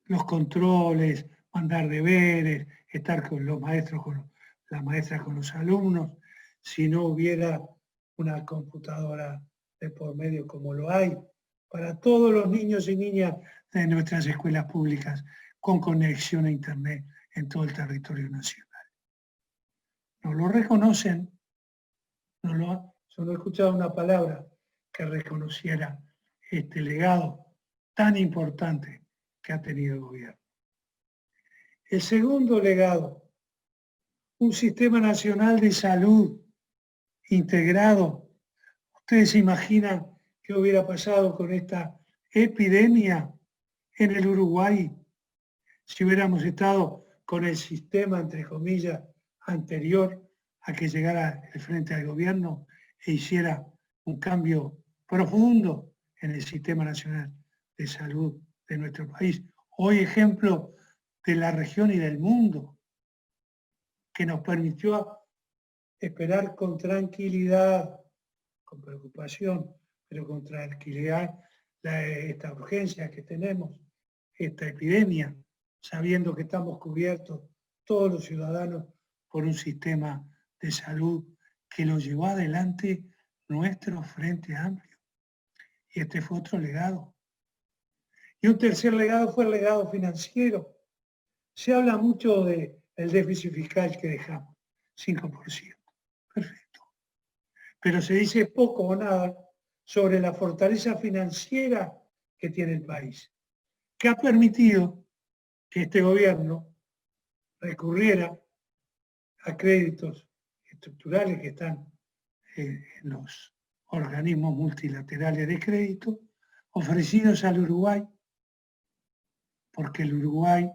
Los controles, mandar deberes, estar con los maestros, con las maestras, con los alumnos, si no hubiera una computadora de por medio como lo hay para todos los niños y niñas de nuestras escuelas públicas con conexión a Internet en todo el territorio nacional. No lo reconocen, yo no he escuchado una palabra que reconociera este legado tan importante que ha tenido el gobierno. El segundo legado, un sistema nacional de salud integrado. ¿Ustedes se imaginan qué hubiera pasado con esta epidemia en el Uruguay si hubiéramos estado con el sistema, entre comillas, anterior a que llegara el frente al gobierno e hiciera un cambio profundo en el sistema nacional de salud de nuestro país? Hoy ejemplo de la región y del mundo, que nos permitió esperar con tranquilidad, con preocupación, pero con tranquilidad esta urgencia que tenemos, esta epidemia, sabiendo que estamos cubiertos todos los ciudadanos por un sistema de salud que lo llevó adelante nuestro Frente Amplio. Y este fue otro legado. Y un tercer legado fue el legado financiero. Se habla mucho del déficit fiscal que dejamos, 5%. Perfecto. Pero se dice poco o nada sobre la fortaleza financiera que tiene el país, que ha permitido que este gobierno recurriera a créditos estructurales que están en los organismos multilaterales de crédito ofrecidos al Uruguay, porque el Uruguay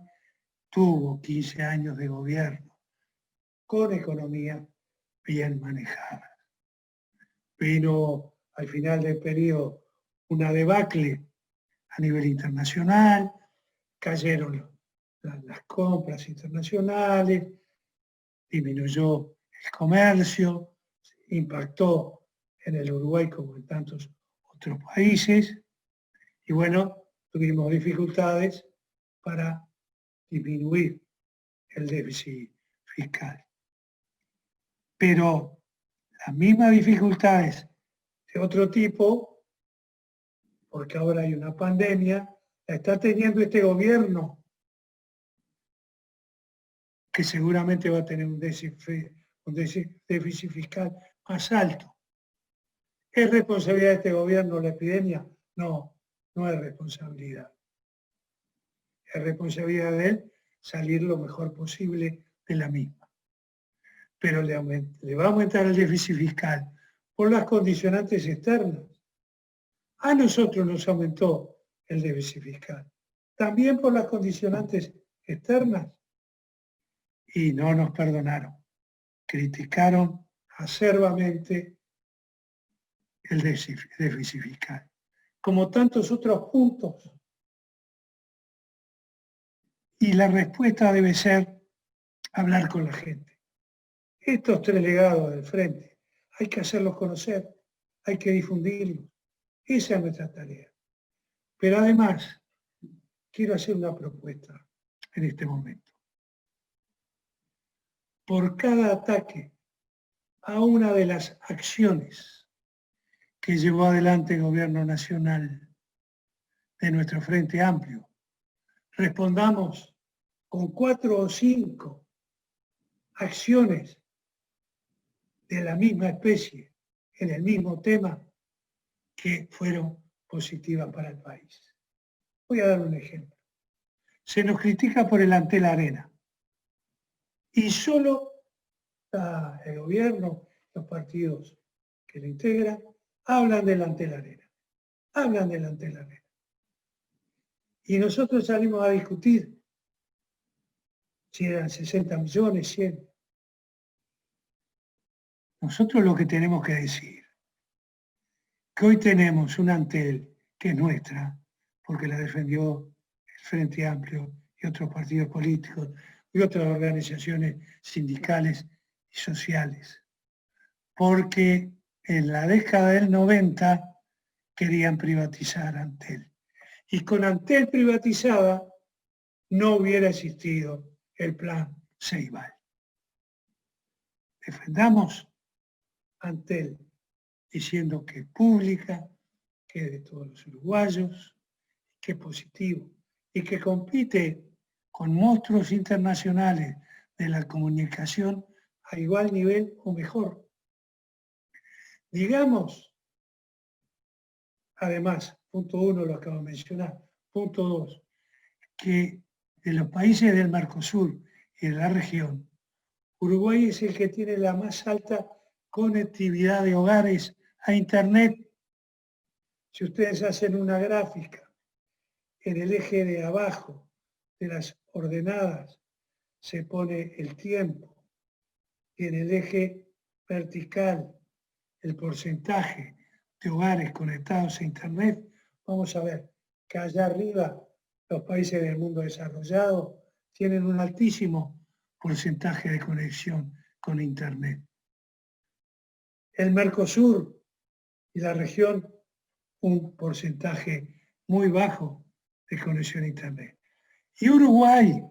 tuvo 15 años de gobierno con economía bien manejada. Vino al final del periodo una debacle a nivel internacional, cayeron las compras internacionales, disminuyó el comercio, impactó en el Uruguay como en tantos otros países, y bueno, tuvimos dificultades para disminuir el déficit fiscal. Pero las mismas dificultades de otro tipo, porque ahora hay una pandemia, la está teniendo este gobierno, que seguramente va a tener un déficit fiscal más alto. ¿Es responsabilidad de este gobierno la epidemia? No, no es responsabilidad. Es responsabilidad de él salir lo mejor posible de la misma. Pero le va a aumentar el déficit fiscal por las condicionantes externas. A nosotros nos aumentó el déficit fiscal. También por las condicionantes externas. Y no nos perdonaron. Criticaron acerbamente el déficit fiscal. Como tantos otros puntos. Y la respuesta debe ser hablar con la gente. Estos 3 legados del frente, hay que hacerlos conocer, hay que difundirlos. Esa es nuestra tarea. Pero además, quiero hacer una propuesta en este momento. Por cada ataque a una de las acciones que llevó adelante el gobierno nacional de nuestro Frente Amplio, respondamos con 4 o 5 acciones de la misma especie, en el mismo tema, que fueron positivas para el país. Voy a dar un ejemplo. Se nos critica por el Antel Arena. Y solo el gobierno, los partidos que lo integran, hablan del Antel Arena. Hablan del Antel Arena. Y nosotros salimos a discutir si eran 60 millones, 100. Nosotros lo que tenemos que decir, que hoy tenemos una Antel que es nuestra, porque la defendió el Frente Amplio y otros partidos políticos y otras organizaciones sindicales y sociales, porque en la década del 90 querían privatizar Antel. Y con Antel privatizada no hubiera existido el plan Ceibal. Defendamos Antel diciendo que es pública, que es de todos los uruguayos, que es positivo y que compite con monstruos internacionales de la comunicación a igual nivel o mejor. Digamos, además, punto 1 lo acabo de mencionar, punto 2, que de los países del Mercosur y de la región, Uruguay es el que tiene la más alta conectividad de hogares a Internet. Si ustedes hacen una gráfica en el eje de abajo de las ordenadas se pone el tiempo y en el eje vertical el porcentaje de hogares conectados a Internet, vamos a ver que allá arriba los países del mundo desarrollado tienen un altísimo porcentaje de conexión con Internet. El Mercosur y la región, un porcentaje muy bajo de conexión a Internet. Y Uruguay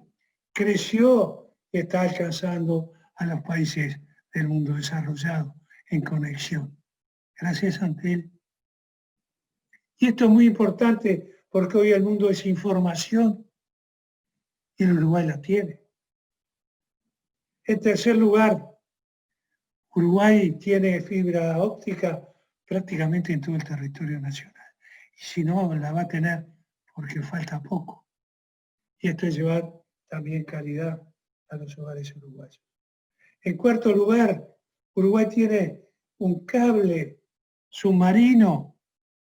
creció y está alcanzando a los países del mundo desarrollado en conexión. Gracias, Antel. Y esto es muy importante porque hoy el mundo es información y el Uruguay la tiene. En tercer lugar, Uruguay tiene fibra óptica prácticamente en todo el territorio nacional. Y si no, la va a tener porque falta poco. Y esto es llevar también calidad a los hogares uruguayos. En cuarto lugar, Uruguay tiene un cable submarino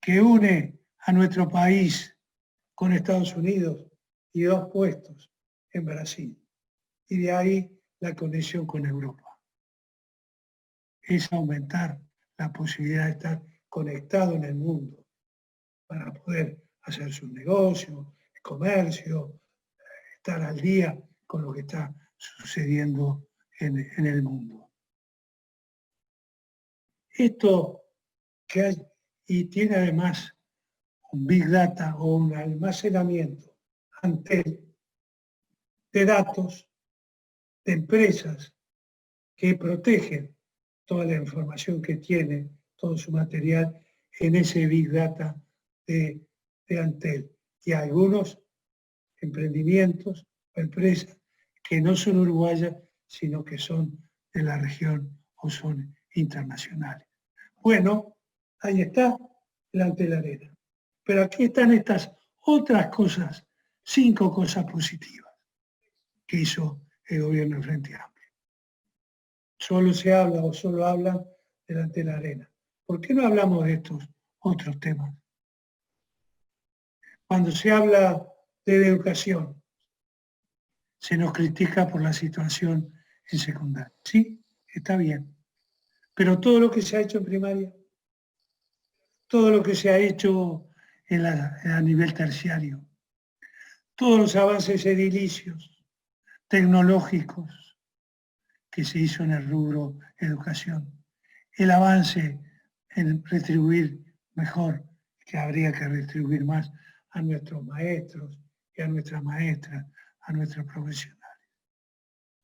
que une a nuestro país con Estados Unidos y 2 puestos en Brasil. Y de ahí la conexión con Europa. Es aumentar la posibilidad de estar conectado en el mundo para poder hacer sus negocios, el comercio, estar al día con lo que está sucediendo en el mundo. Esto que hay, y tiene además un Big Data o un almacenamiento Antel de datos de empresas que protegen toda la información que tiene, todo su material en ese Big Data de Antel. Y algunos emprendimientos o empresas que no son uruguayas, sino que son de la región o son internacionales. Bueno, ahí está el Antel Arena. Pero aquí están estas otras cosas, 5 cosas positivas que hizo el gobierno del Frente Amplio. Solo se habla o solo hablan del Antel Arena. ¿Por qué no hablamos de estos otros temas? Cuando se habla de educación, se nos critica por la situación en secundaria. Sí, está bien. Pero todo lo que se ha hecho en primaria, todo lo que se ha hecho a nivel terciario, todos los avances edilicios, tecnológicos que se hizo en el rubro educación, el avance en retribuir mejor, que habría que retribuir más a nuestros maestros y a nuestras maestras, a nuestros profesionales.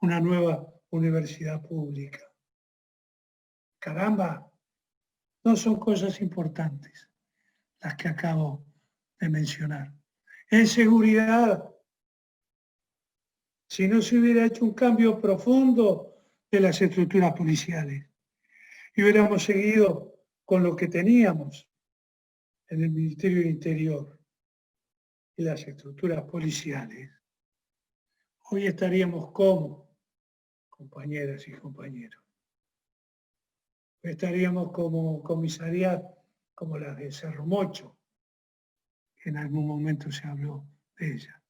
Una nueva universidad pública. Caramba, no son cosas importantes las que acabo de mencionar. En seguridad, si no se hubiera hecho un cambio profundo de las estructuras policiales y hubiéramos seguido con lo que teníamos en el Ministerio del Interior y las estructuras policiales, hoy estaríamos como compañeras y compañeros. Estaríamos como comisarías como las de Cerro Mocho, que en algún momento se habló de ella.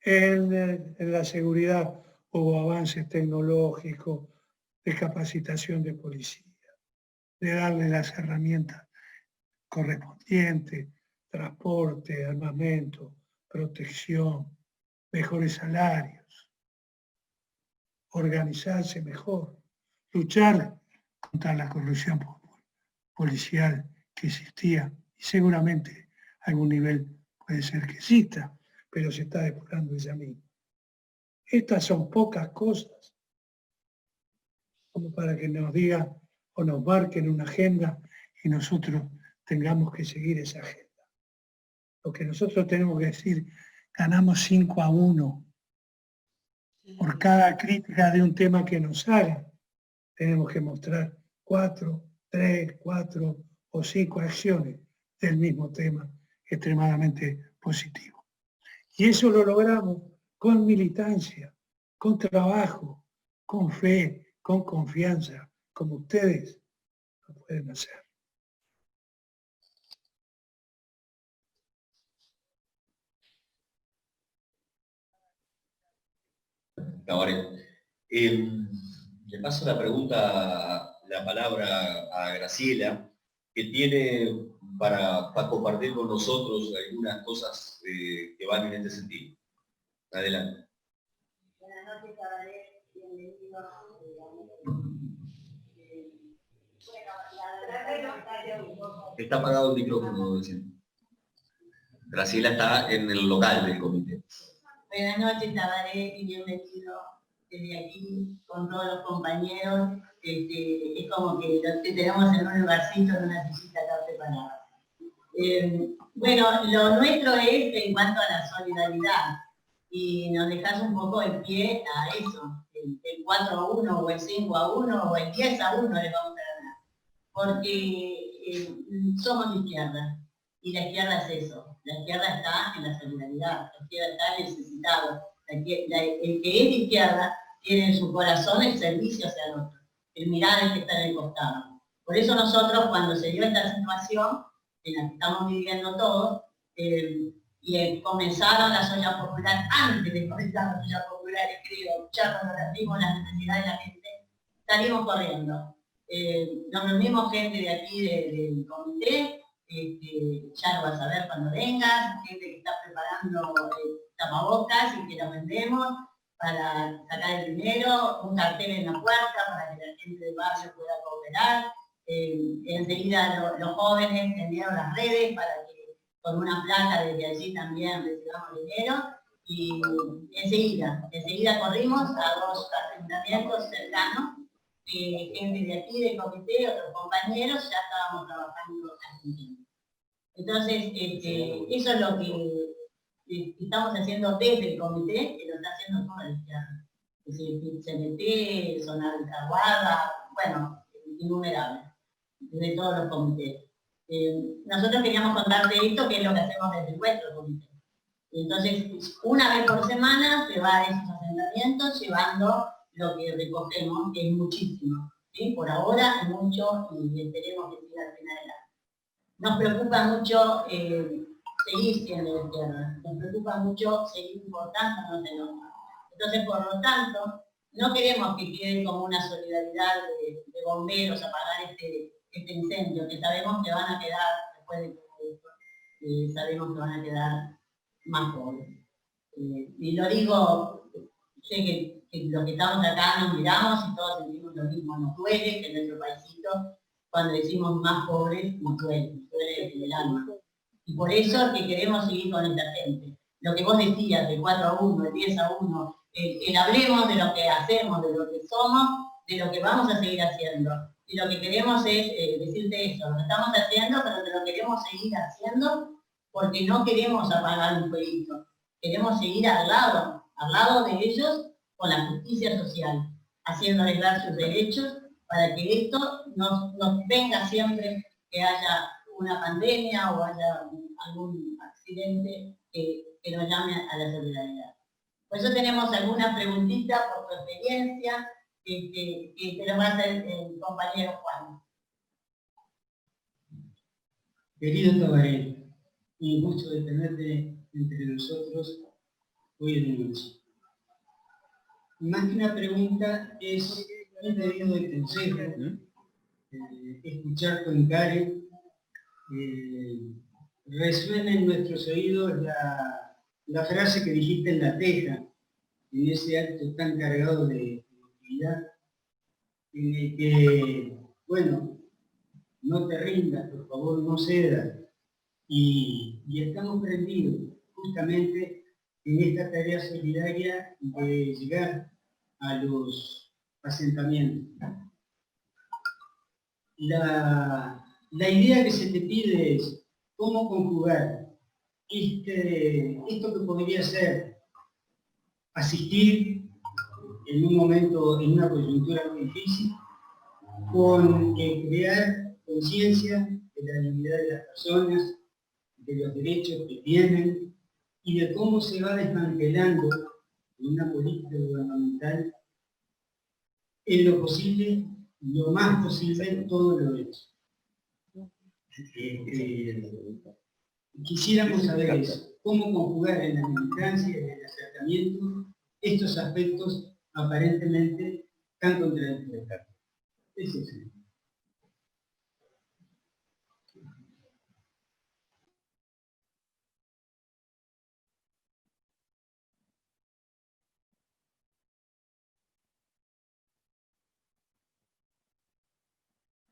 En la seguridad hubo avances tecnológicos, de capacitación de policía, de darle las herramientas correspondientes, transporte, armamento, protección, mejores salarios, organizarse mejor, luchar contra la corrupción policial que existía, y seguramente a algún nivel puede ser que exista, pero se está depurando ella misma. Estas son pocas cosas como para que nos digan o nos marquen una agenda y nosotros tengamos que seguir esa agenda. Lo que nosotros tenemos que decir, ganamos 5-1 por cada crítica de un tema que nos hagan. Tenemos que mostrar 4, 3, 4 o 5 acciones del mismo tema extremadamente positivo. Y eso lo logramos con militancia, con trabajo, con fe, con confianza, como ustedes lo pueden hacer. Tabaré. Le paso la palabra a Graciela, que tiene para compartir con nosotros algunas cosas que van en este sentido. Adelante. Buenas noches, Tabaré. Bienvenido. Está apagado el micrófono, diciendo. Graciela está en el local del comité. Buenas noches, Tabaré, y bienvenido desde aquí con todos los compañeros. Es como que te tenemos en un lugarcito, en una sillita acá preparada. Bueno, lo nuestro es en cuanto a la solidaridad, y nos dejas un poco el pie a eso, el 4-1 o el 5-1 o el 10-1 les vamos a ganar, porque somos de izquierda, y la izquierda es eso, la izquierda está en la solidaridad, la izquierda está necesitado, el que es de izquierda tiene en su corazón el servicio hacia el otro, el mirar al que está en el costado. Por eso nosotros, cuando se dio esta situación en la que estamos viviendo todos, y comenzaron las ollas populares, antes de comenzar las ollas populares, creo, ya cuando vimos las necesidades de la gente, salimos corriendo. Nos reunimos gente de aquí del comité, ya lo vas a ver cuando vengas, gente que está preparando tapabocas y que los vendemos para sacar el dinero, un cartel en la puerta para que la gente del barrio pueda cooperar. Enseguida los jóvenes tendieron las redes para que con una placa desde allí también recibamos dinero, y enseguida corrimos a 2 asentamientos cercanos gente de aquí, del comité, otros compañeros, ya estábamos trabajando Argentina. Entonces, eso es lo que estamos haciendo desde el comité, que lo está haciendo toda la izquierda. Es decir, CNT, Zona Altaguada, bueno, innumerables, de todos los comités. Nosotros queríamos contarte esto, que es lo que hacemos desde nuestro comité. Entonces, una vez por semana se va a esos asentamientos llevando lo que recogemos, que es muchísimo. ¿Sí? Por ahora es mucho y esperemos que siga al final del año. Nos preocupa mucho seguir siendo de izquierda, nos preocupa mucho seguir importando en otro. Entonces, por lo tanto, no queremos que quede como una solidaridad de bomberos a apagar este incendio, que sabemos que van a quedar, después de todo esto, sabemos que van a quedar más pobres. Y lo digo, sé que los que estamos acá nos miramos y todos sentimos lo mismo, nos duele que nuestro paisito, cuando decimos más pobres, nos duele en el alma. Y por eso es que queremos seguir con esta gente. Lo que vos decías, de 4-1, de 10-1, el hablemos de lo que hacemos, de lo que somos, de lo que vamos a seguir haciendo. Y lo que queremos es decirte eso, lo que estamos haciendo, pero que lo queremos seguir haciendo porque no queremos apagar un fueguito. Queremos seguir al lado de ellos, con la justicia social, haciéndoles ver sus derechos, para que esto nos venga siempre que haya una pandemia o haya algún accidente que nos llame a la solidaridad. Por eso tenemos algunas preguntitas por tu experiencia que te lo va a hacer el compañero Juan. Querido Tabaré, un gusto de tenerte entre nosotros hoy en la noche. Más que una pregunta, es un pedido de consejo, escuchar con Karen. Resuena en nuestros oídos la frase que dijiste en La Teja, en ese acto tan cargado de utilidad, en el que, bueno, no te rindas, por favor, no cedas. Y estamos prendidos justamente en esta tarea solidaria de llegar a los asentamientos. La idea que se te pide es cómo conjugar esto que podría ser asistir en un momento, en una coyuntura muy difícil, con crear conciencia de la dignidad de las personas, de los derechos que tienen y de cómo se va desmantelando en una política gubernamental en lo posible, lo más posible, todo lo hecho. Quisiéramos saber eso, cómo conjugar en la militancia y en el acercamiento estos aspectos aparentemente tan contradictorios. Eso sí.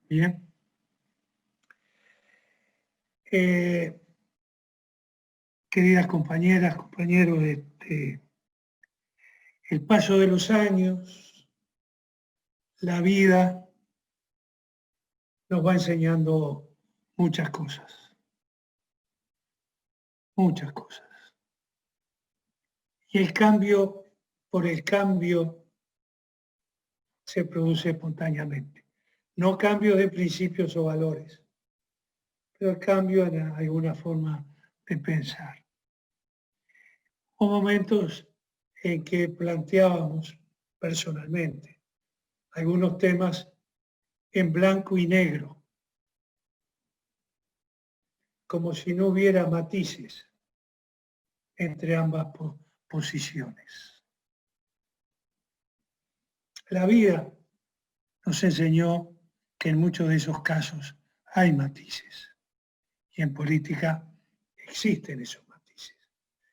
Bien. Queridas compañeras, compañeros, el paso de los años, la vida nos va enseñando muchas cosas. Muchas cosas. Y el cambio por el cambio se produce espontáneamente. No cambio de principios o valores, pero el cambio en alguna forma de pensar. Hubo momentos en que planteábamos personalmente algunos temas en blanco y negro, como si no hubiera matices entre ambas posiciones. La vida nos enseñó que en muchos de esos casos hay matices y en política existen esos matices.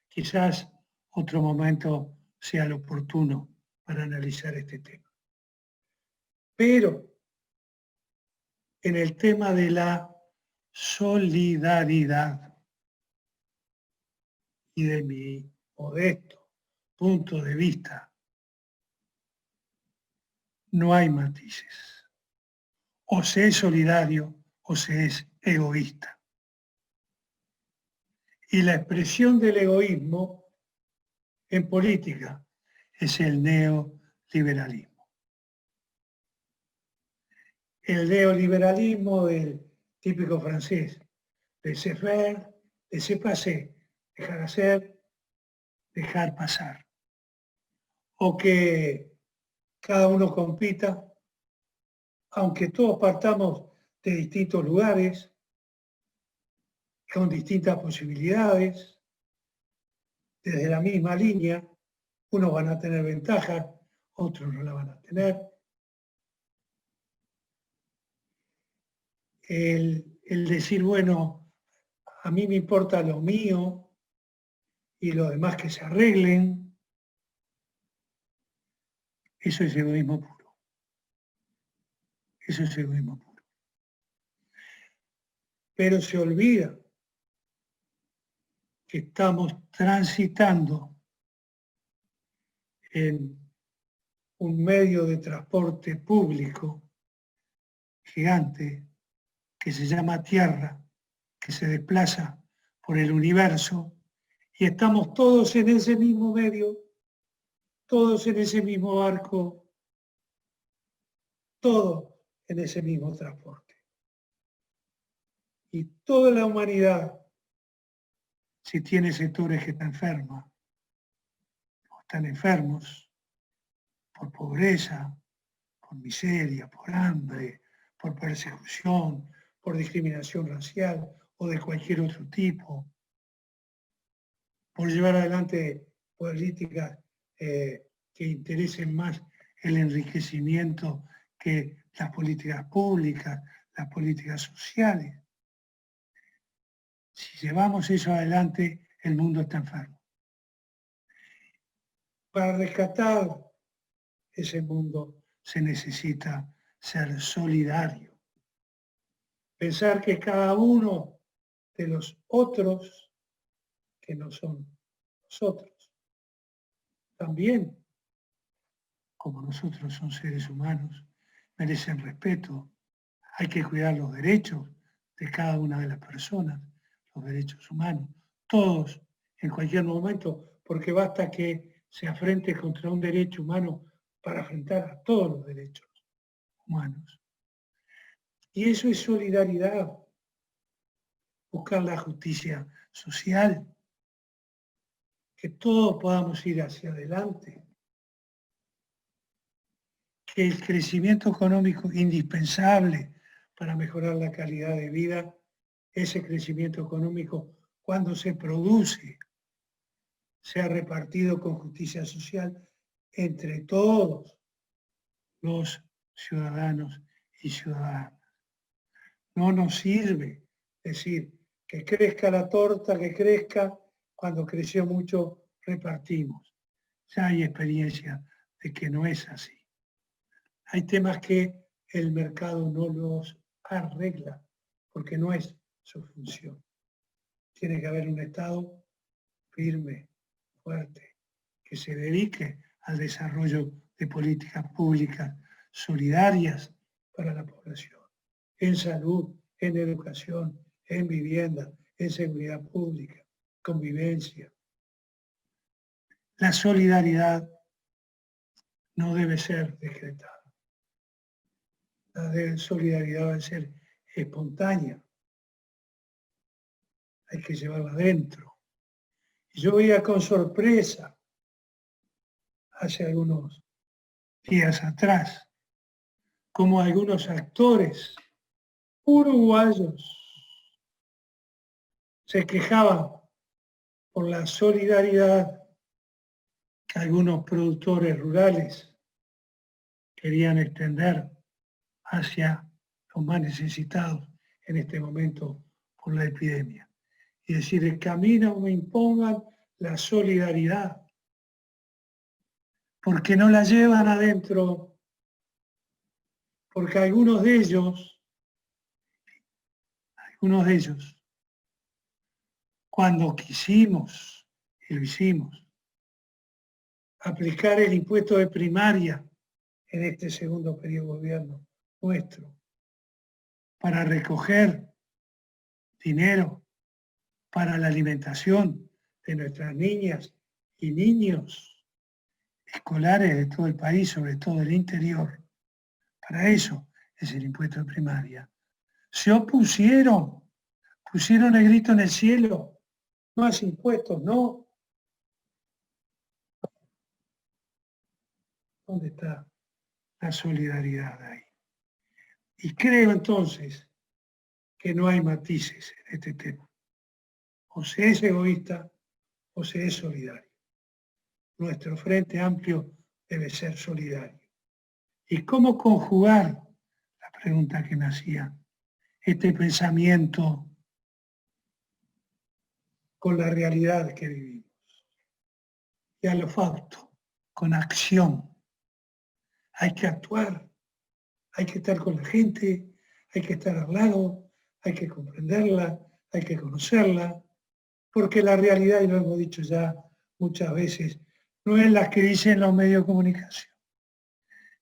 Quizás otro momento sea lo oportuno para analizar este tema. Pero en el tema de la solidaridad y de mi modesto punto de vista, no hay matices. O se es solidario o se es egoísta. Y la expresión del egoísmo en política es el neoliberalismo. El neoliberalismo del típico francés, laissez-faire, laissez-passer, dejar hacer, dejar pasar. O que cada uno compita, aunque todos partamos de distintos lugares, con distintas posibilidades, desde la misma línea, unos van a tener ventajas, otros no la van a tener. El decir, bueno, a mí me importa lo mío y los demás que se arreglen, eso es egoísmo puro. Eso es egoísmo puro. Pero se olvida que estamos transitando en un medio de transporte público gigante que se llama Tierra, que se desplaza por el universo, y estamos todos en ese mismo medio, todos en ese mismo barco, todos en ese mismo transporte. Y toda la humanidad, si tiene sectores que están enfermas, o están enfermos por pobreza, por miseria, por hambre, por persecución, por discriminación racial o de cualquier otro tipo, por llevar adelante políticas que interesen más el enriquecimiento que las políticas públicas, las políticas sociales. Si llevamos eso adelante, el mundo está enfermo. Para rescatar ese mundo se necesita ser solidario. Pensar que cada uno de los otros, que no son nosotros, también, como nosotros son seres humanos, merecen respeto. Hay que cuidar los derechos de cada una de las personas, los derechos humanos, todos, en cualquier momento, porque basta que se afrente contra un derecho humano para afrentar a todos los derechos humanos. Y eso es solidaridad, buscar la justicia social, que todos podamos ir hacia adelante, que el crecimiento económico indispensable para mejorar la calidad de vida, ese crecimiento económico, cuando se produce, sea repartido con justicia social entre todos los ciudadanos y ciudadanas. No nos sirve decir que crezca la torta, que crezca, cuando creció mucho repartimos. Ya hay experiencia de que no es así. Hay temas que el mercado no los arregla, porque no es su función. Tiene que haber un Estado firme, fuerte, que se dedique al desarrollo de políticas públicas solidarias para la población, en salud, en educación, en vivienda, en seguridad pública, convivencia. La solidaridad no debe ser decretada. La solidaridad debe ser espontánea. Hay que llevarla adentro. Y yo veía con sorpresa, hace algunos días atrás, como algunos actores uruguayos se quejaban por la solidaridad que algunos productores rurales querían extender hacia los más necesitados en este momento por la epidemia. Y decir, que a mí no me impongan la solidaridad, porque no la llevan adentro, porque algunos de ellos, cuando quisimos, y lo hicimos, aplicar el impuesto de primaria en este segundo periodo de gobierno nuestro para recoger dinero para la alimentación de nuestras niñas y niños escolares de todo el país, sobre todo del interior. Para eso es el impuesto de primaria. Se opusieron, pusieron el grito en el cielo, más impuestos, no. ¿Dónde está la solidaridad ahí? Y creo entonces que no hay matices en este tema. O se es egoísta o se es solidario. Nuestro Frente Amplio debe ser solidario. ¿Y cómo conjugar, la pregunta que me hacía, este pensamiento con la realidad que vivimos? Y a lo facto, con acción. Hay que actuar, hay que estar con la gente, hay que estar al lado, hay que comprenderla, hay que conocerla, porque la realidad, y lo hemos dicho ya muchas veces, no es la que dicen los medios de comunicación,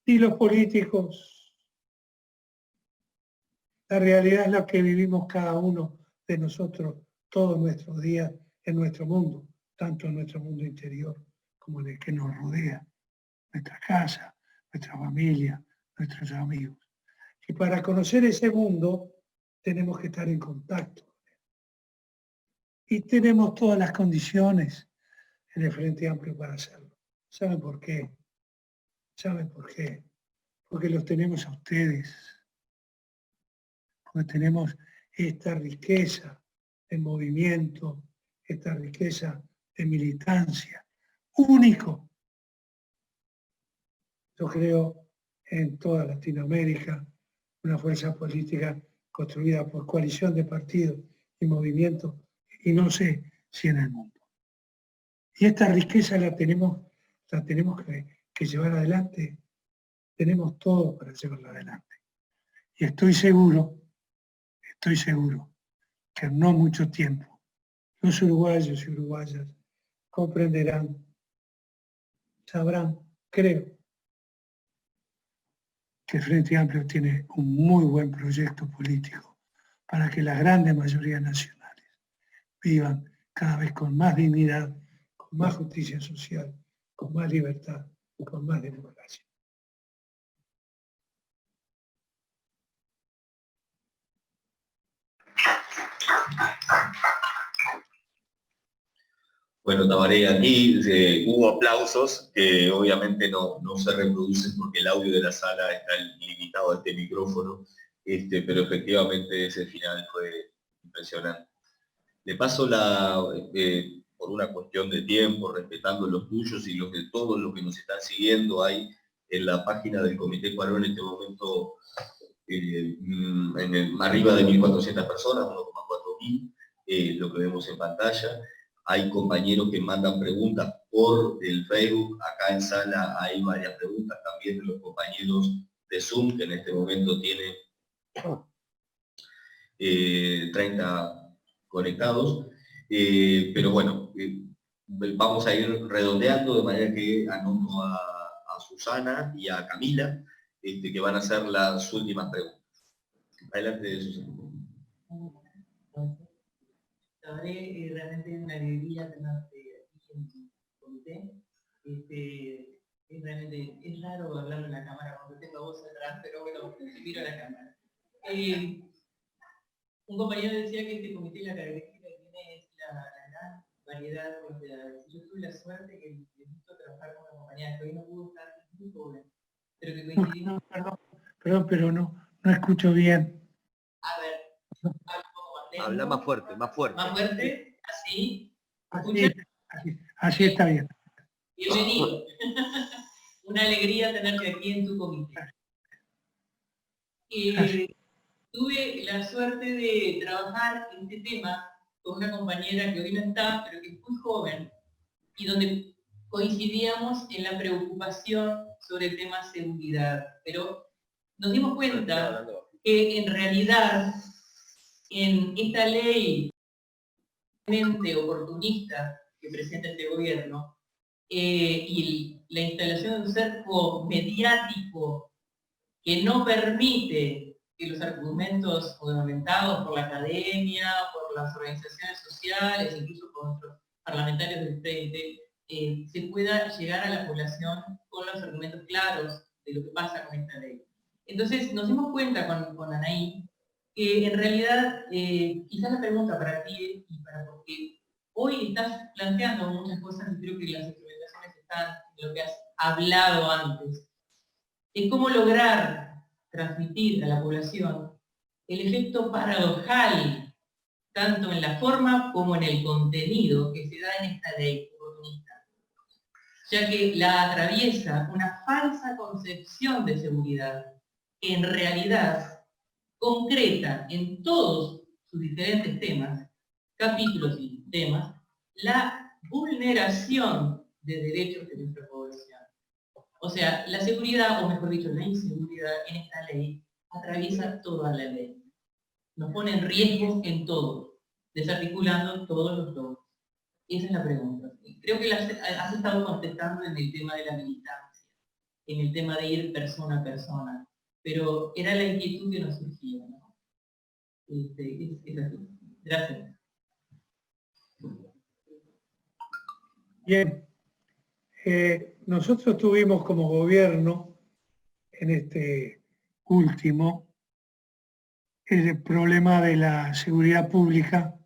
ni los políticos. La realidad es la que vivimos cada uno de nosotros todos nuestros días en nuestro mundo, tanto en nuestro mundo interior como en el que nos rodea, nuestra casa, nuestra familia, nuestros amigos. Y para conocer ese mundo tenemos que estar en contacto. Y tenemos todas las condiciones en el Frente Amplio para hacerlo. ¿Saben por qué? ¿Saben por qué? Porque los tenemos a ustedes. Porque tenemos esta riqueza de movimiento, esta riqueza de militancia. Único. Yo creo en toda Latinoamérica una fuerza política construida por coalición de partidos y movimientos, y no sé si en el mundo. Y esta riqueza la tenemos que llevar adelante. Tenemos todo para llevarla adelante. Y estoy seguro que en no mucho tiempo los uruguayos y uruguayas comprenderán, sabrán, creo, que el Frente Amplio tiene un muy buen proyecto político para que la grande mayoría nacionales vivan cada vez con más dignidad, con más justicia social, con más libertad y con más democracia. Bueno, Tabaré, aquí hubo aplausos que obviamente no se reproducen porque el audio de la sala está limitado a este micrófono, pero efectivamente ese final fue impresionante. De paso, por una cuestión de tiempo, respetando los tuyos y los de todos los que nos están siguiendo, hay en la página del Comité Cuarón en este momento arriba de 1.400 personas, 1,4 mil, lo que vemos en pantalla. Hay compañeros que mandan preguntas por el Facebook. Acá en sala hay varias preguntas también de los compañeros de Zoom, que en este momento tienen 30 conectados. Pero bueno, vamos a ir redondeando de manera que anoto a Susana y a Camila, que van a hacer las últimas preguntas. Adelante, Susana. Tabaré, realmente es una alegría tenerte aquí en tu comité. Es raro hablar en la cámara cuando tengo voz atrás, pero bueno, miro a la cámara. Un compañero decía que este comité la característica que tiene es la gran variedad. Yo tuve la suerte que me gustó trabajar con una compañera que hoy no pudo estar, muy joven, pero que coincidimos. Perdón, pero no escucho bien. A ver, habla más fuerte, más fuerte. Más fuerte, así. Así está bien. Bienvenido. Una alegría tenerte aquí en tu comité. Tuve la suerte de trabajar en este tema con una compañera que hoy no está, pero que es muy joven, y donde coincidíamos en la preocupación sobre el tema seguridad. Pero nos dimos cuenta que en realidad en esta ley oportunista que presenta este gobierno, y la instalación de un cerco mediático que no permite que los argumentos fundamentados por la academia, por las organizaciones sociales, incluso por otros parlamentarios del frente, se pueda llegar a la población con los argumentos claros de lo que pasa con esta ley. Entonces nos dimos cuenta con Anaí que en realidad, quizás la pregunta para ti y para porque hoy estás planteando muchas cosas y creo que las implementaciones están en lo que has hablado antes, es cómo lograr transmitir a la población el efecto paradojal, tanto en la forma como en el contenido que se da en esta ley oportunista, ya que la atraviesa una falsa concepción de seguridad, que en realidad concreta en todos sus diferentes temas, capítulos y temas, la vulneración de derechos de nuestra población. O sea, la seguridad, o mejor dicho, la inseguridad en esta ley atraviesa toda la ley. Nos pone en riesgo en todo, desarticulando todos los logros. Esa es la pregunta. Creo que has estado contestando en el tema de la militancia, en el tema de ir persona a persona, pero era la inquietud que nos surgía, ¿no? Es así. Gracias. Bien. Nosotros tuvimos como gobierno en este último el problema de la seguridad pública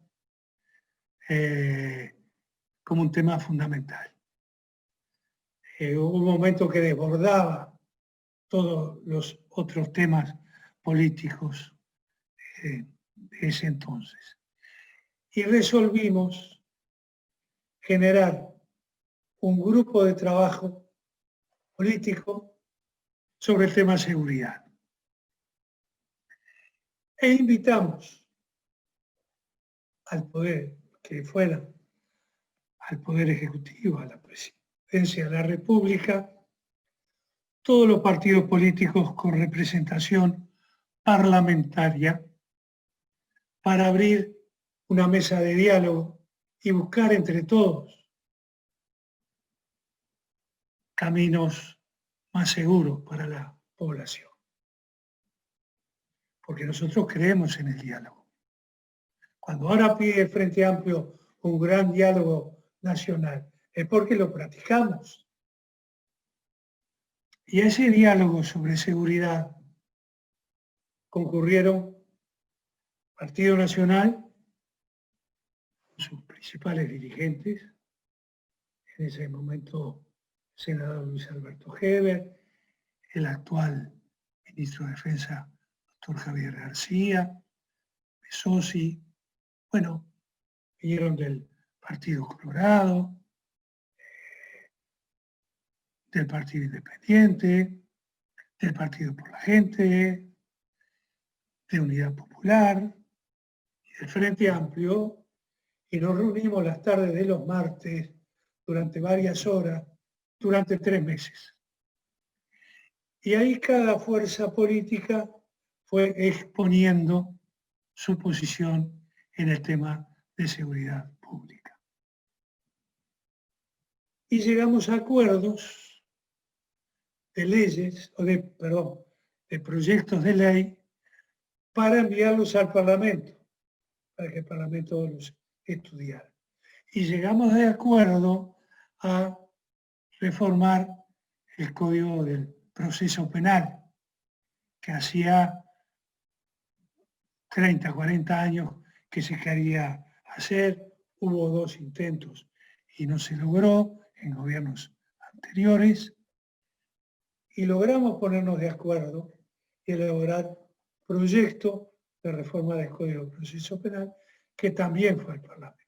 como un tema fundamental. Hubo un momento que desbordaba todos los otros temas políticos de ese entonces. Y resolvimos generar un grupo de trabajo político sobre el tema seguridad. E invitamos al poder, que fuera al Poder Ejecutivo, a la Presidencia de la República, todos los partidos políticos con representación parlamentaria para abrir una mesa de diálogo y buscar entre todos caminos más seguros para la población. Porque nosotros creemos en el diálogo. Cuando ahora pide el Frente Amplio un gran diálogo nacional, es porque lo practicamos. Y a ese diálogo sobre seguridad concurrieron Partido Nacional, sus principales dirigentes, en ese momento el senador Luis Alberto Heber, el actual ministro de Defensa, doctor Javier García, Besosi, bueno, vinieron del Partido Colorado, del Partido Independiente, del Partido por la Gente, de Unidad Popular y del Frente Amplio, y nos reunimos las tardes de los martes durante varias horas, durante 3 meses. Y ahí cada fuerza política fue exponiendo su posición en el tema de seguridad pública. Y llegamos a acuerdos de leyes, de proyectos de ley para enviarlos al Parlamento, para que el Parlamento los estudiara. Y llegamos de acuerdo a reformar el Código del Proceso Penal, que hacía 30, 40 años que se quería hacer. Hubo 2 intentos y no se logró en gobiernos anteriores. Y logramos ponernos de acuerdo y elaborar proyecto de reforma del Código de Proceso Penal, que también fue al Parlamento,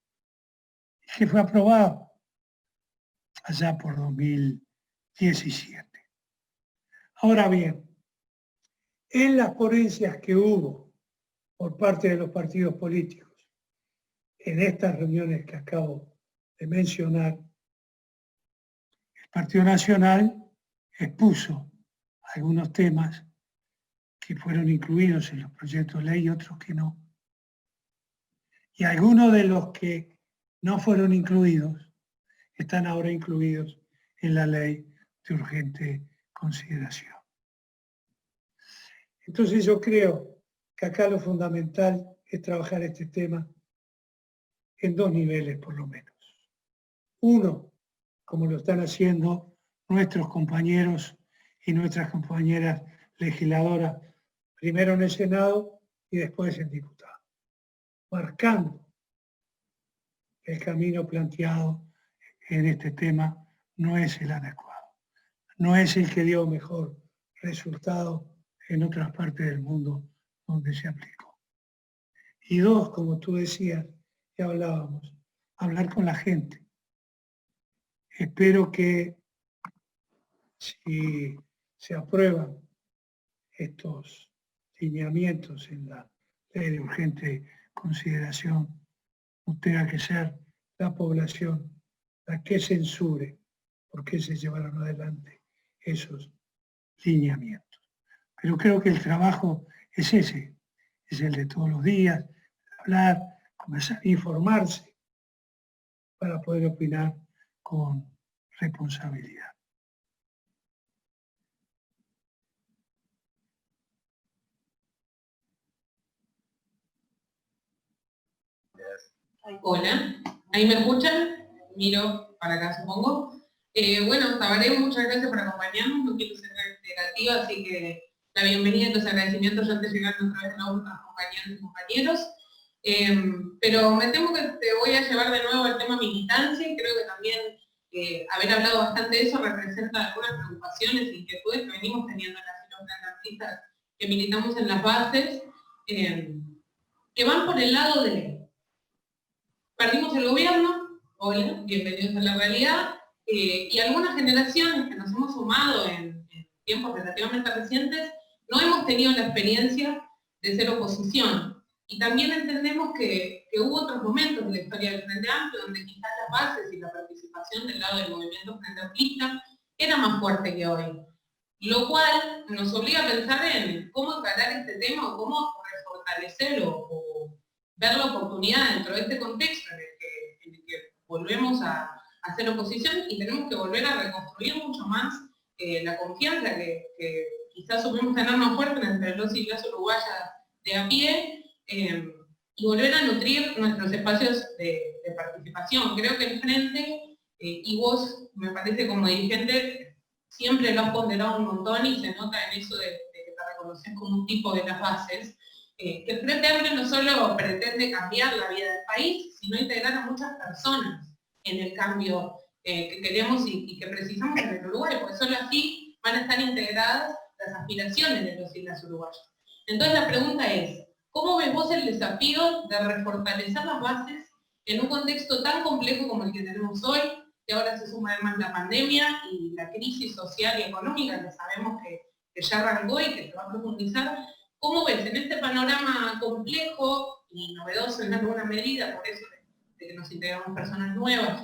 y que fue aprobado allá por 2017. Ahora bien, en las ponencias que hubo por parte de los partidos políticos, en estas reuniones que acabo de mencionar, el Partido Nacional expuso algunos temas que fueron incluidos en los proyectos de ley y otros que no. Y algunos de los que no fueron incluidos están ahora incluidos en la ley de urgente consideración. Entonces yo creo que acá lo fundamental es trabajar este tema en dos niveles por lo menos. Uno, como lo están haciendo nuestros compañeros y nuestras compañeras legisladoras, primero en el Senado y después en diputados, marcando el camino planteado en este tema no es el adecuado, no es el que dio mejor resultado en otras partes del mundo donde se aplicó. Y dos, como tú decías, ya hablábamos, hablar con la gente. Espero que si se aprueban estos lineamientos en la ley de urgente consideración, no tenga que ser la población la que censure por qué se llevaron adelante esos lineamientos. Pero creo que el trabajo es ese, es el de todos los días, hablar, conversar, informarse para poder opinar con responsabilidad. Hola, ¿ahí me escuchan? Miro para acá, supongo. Bueno, Tabaré, muchas gracias por acompañarnos, no quiero ser reiterativa, así que la bienvenida y los agradecimientos ya te llegaron a través de los otros compañeros y compañeros. Pero me temo que te voy a llevar de nuevo al tema militancia y creo que también haber hablado bastante de eso representa algunas preocupaciones e inquietudes que venimos teniendo en las filas anarquistas que militamos en las bases, que van por el lado de perdimos el gobierno, hola, bienvenidos a la realidad, y algunas generaciones que nos hemos sumado en tiempos relativamente recientes no hemos tenido la experiencia de ser oposición. Y también entendemos que hubo otros momentos en la historia del Frente Amplio donde quizás las bases y la participación del lado del movimiento Frente Amplista era más fuerte que hoy. Lo cual nos obliga a pensar en cómo encarar este tema o cómo refortalecerlo o ver la oportunidad dentro de este contexto en el que volvemos a hacer oposición y tenemos que volver a reconstruir mucho más la confianza que quizás supimos tener más fuerte entre los y las uruguayas de a pie y volver a nutrir nuestros espacios de participación. Creo que el Frente, y vos me parece como dirigente, siempre lo has ponderado un montón y se nota en eso de que te reconoces como un tipo de las bases, que el Frente Amplio no solo pretende cambiar la vida del país, sino integrar a muchas personas en el cambio que queremos y que precisamos en el Uruguay, porque solo así van a estar integradas las aspiraciones de los y las uruguayas. Entonces la pregunta es, ¿cómo ves vos el desafío de refortalecer las bases en un contexto tan complejo como el que tenemos hoy, que ahora se suma además la pandemia y la crisis social y económica que sabemos que ya arrancó y que se va a profundizar? ¿Cómo ves en este panorama complejo y novedoso en alguna medida, por eso de que nos integramos personas nuevas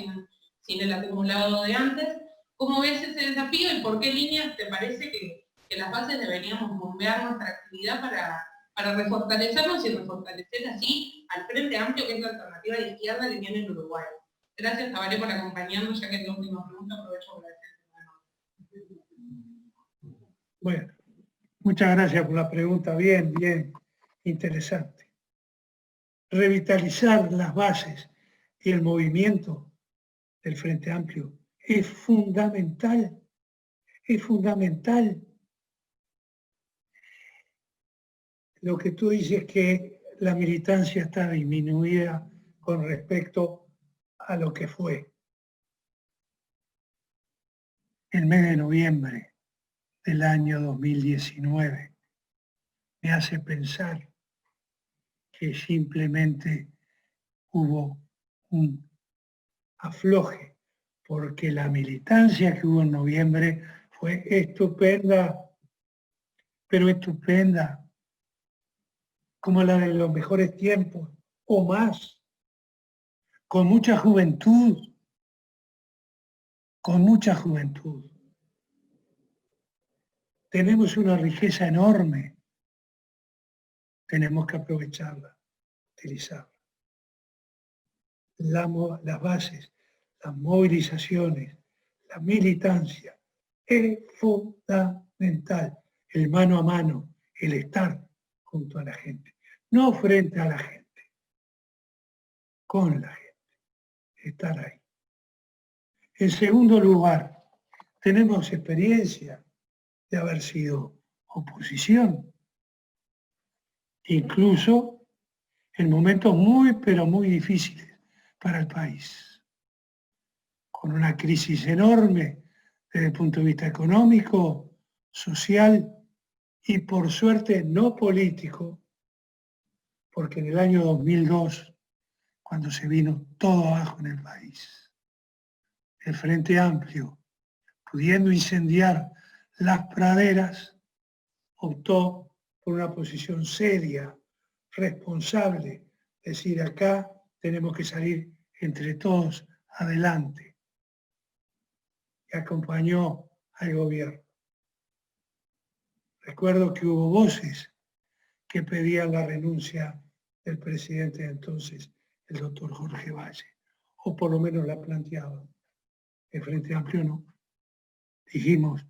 sin el acumulado de antes, cómo ves ese desafío y por qué líneas te parece que las bases deberíamos bombear nuestra actividad para refortalecernos y refortalecer así al Frente Amplio, que es la alternativa de izquierda que tiene el Uruguay? Gracias, Tabaré, por acompañarnos, ya que es la última pregunta, aprovecho para agradecer. Bueno, muchas gracias por la pregunta, bien interesante. Revitalizar las bases y el movimiento del Frente Amplio es fundamental, es fundamental. Lo que tú dices que la militancia está disminuida con respecto a lo que fue. El mes de noviembre del año 2019 me hace pensar que simplemente hubo un afloje, porque la militancia que hubo en noviembre fue estupenda, pero estupenda, como la de los mejores tiempos, o más, con mucha juventud, con mucha juventud. Tenemos una riqueza enorme, tenemos que aprovecharla, utilizarla. Las bases, las movilizaciones, la militancia es fundamental, el mano a mano, el estar junto a la gente, no frente a la gente, con la gente, estar ahí. En segundo lugar, tenemos experiencia de haber sido oposición, incluso en momentos muy, pero muy difíciles para el país, con una crisis enorme desde el punto de vista económico, social y por suerte no político, porque en el año 2002, cuando se vino todo abajo en el país, el Frente Amplio, pudiendo incendiar las praderas, optó por una posición seria, responsable, decir, acá tenemos que salir entre todos adelante. Y acompañó al gobierno. Recuerdo que hubo voces que pedían la renuncia del presidente de entonces, el doctor Jorge Valle, o por lo menos la planteaban. El Frente Amplio no. Dijimos,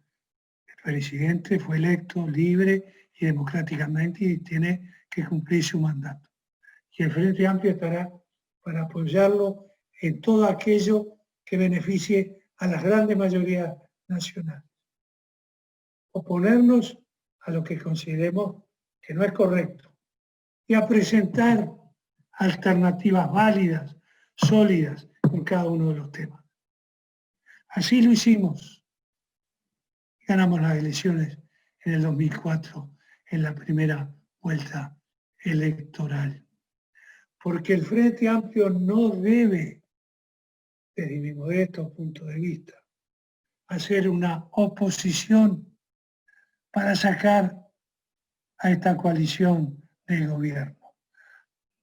el presidente fue electo libre y democráticamente y tiene que cumplir su mandato. Y el Frente Amplio estará para apoyarlo en todo aquello que beneficie a las grandes mayorías nacionales. Oponernos a lo que consideremos que no es correcto y a presentar alternativas válidas, sólidas en cada uno de los temas. Así lo hicimos. Ganamos las elecciones en el 2004, en la primera vuelta electoral. Porque el Frente Amplio no debe, desde mi modesto punto de vista, hacer una oposición para sacar a esta coalición del gobierno.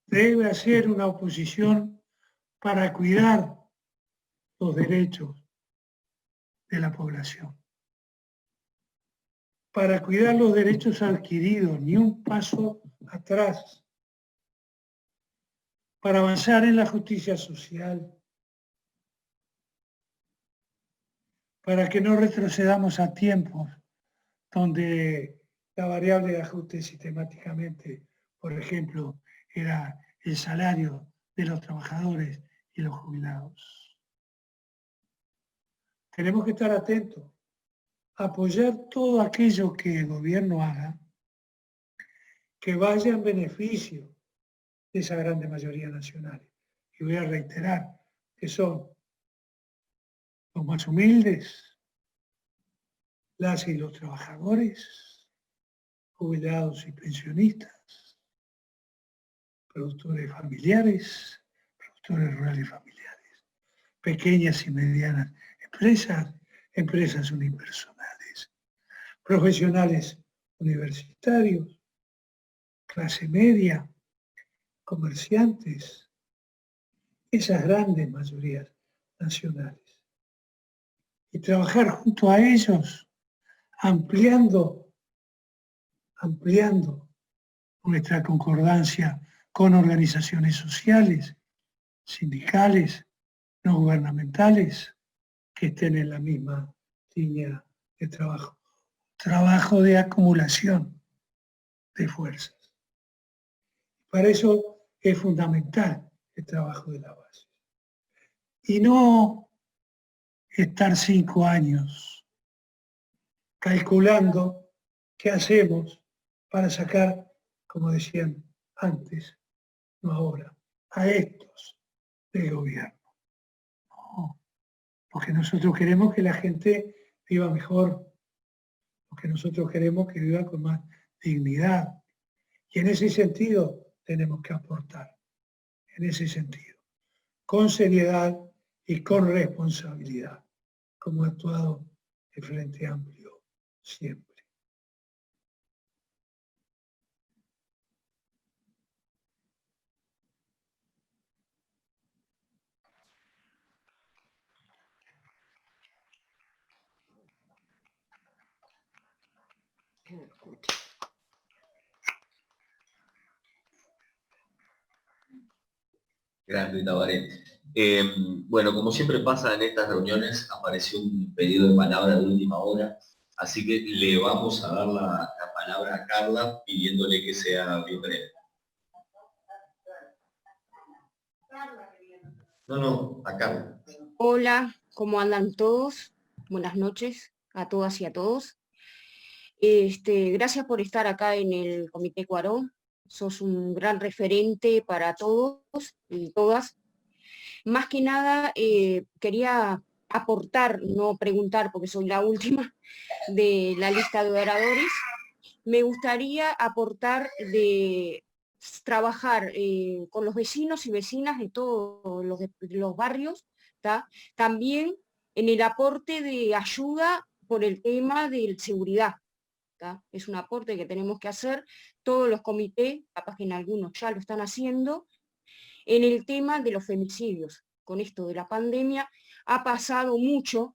Debe hacer una oposición para cuidar los derechos de la población, para cuidar los derechos adquiridos, ni un paso atrás, para avanzar en la justicia social, para que no retrocedamos a tiempos donde la variable de ajuste sistemáticamente, por ejemplo, era el salario de los trabajadores y los jubilados. Tenemos que estar atentos, apoyar todo aquello que el gobierno haga que vaya en beneficio de esa grande mayoría nacional. Y voy a reiterar que son los más humildes, las y los trabajadores, jubilados y pensionistas, productores familiares, productores rurales familiares, pequeñas y medianas empresas, empresas unipersonales, profesionales universitarios, clase media, comerciantes, esas grandes mayorías nacionales. Y trabajar junto a ellos, ampliando nuestra concordancia con organizaciones sociales, sindicales, no gubernamentales, que estén en la misma línea de trabajo. Trabajo de acumulación de fuerzas. Para eso es fundamental el trabajo de la base. Y no estar 5 años calculando qué hacemos para sacar, como decían antes, no ahora, a estos del gobierno. No, porque nosotros queremos que la gente viva mejor, porque nosotros queremos que viva con más dignidad. Y en ese sentido tenemos que aportar, en ese sentido, con seriedad y con responsabilidad, como ha actuado el Frente Amplio siempre. Grande Tabaré. Bueno, como siempre pasa en estas reuniones, apareció un pedido de palabra de última hora, así que le vamos a dar la palabra a Carla pidiéndole que sea bien breve. No, a Carla. Hola, ¿cómo andan todos? Buenas noches a todas y a todos. Gracias por estar acá en el Comité Cuarón. Sos un gran referente para todos y todas. Más que nada, quería aportar, no preguntar porque soy la última de la lista de oradores. Me gustaría aportar de trabajar con los vecinos y vecinas de todos los barrios, ¿tá? También en el aporte de ayuda por el tema de seguridad, ¿tá? Es un aporte que tenemos que hacer todos los comités, capaz que en algunos ya lo están haciendo, en el tema de los femicidios. Con esto de la pandemia ha pasado mucho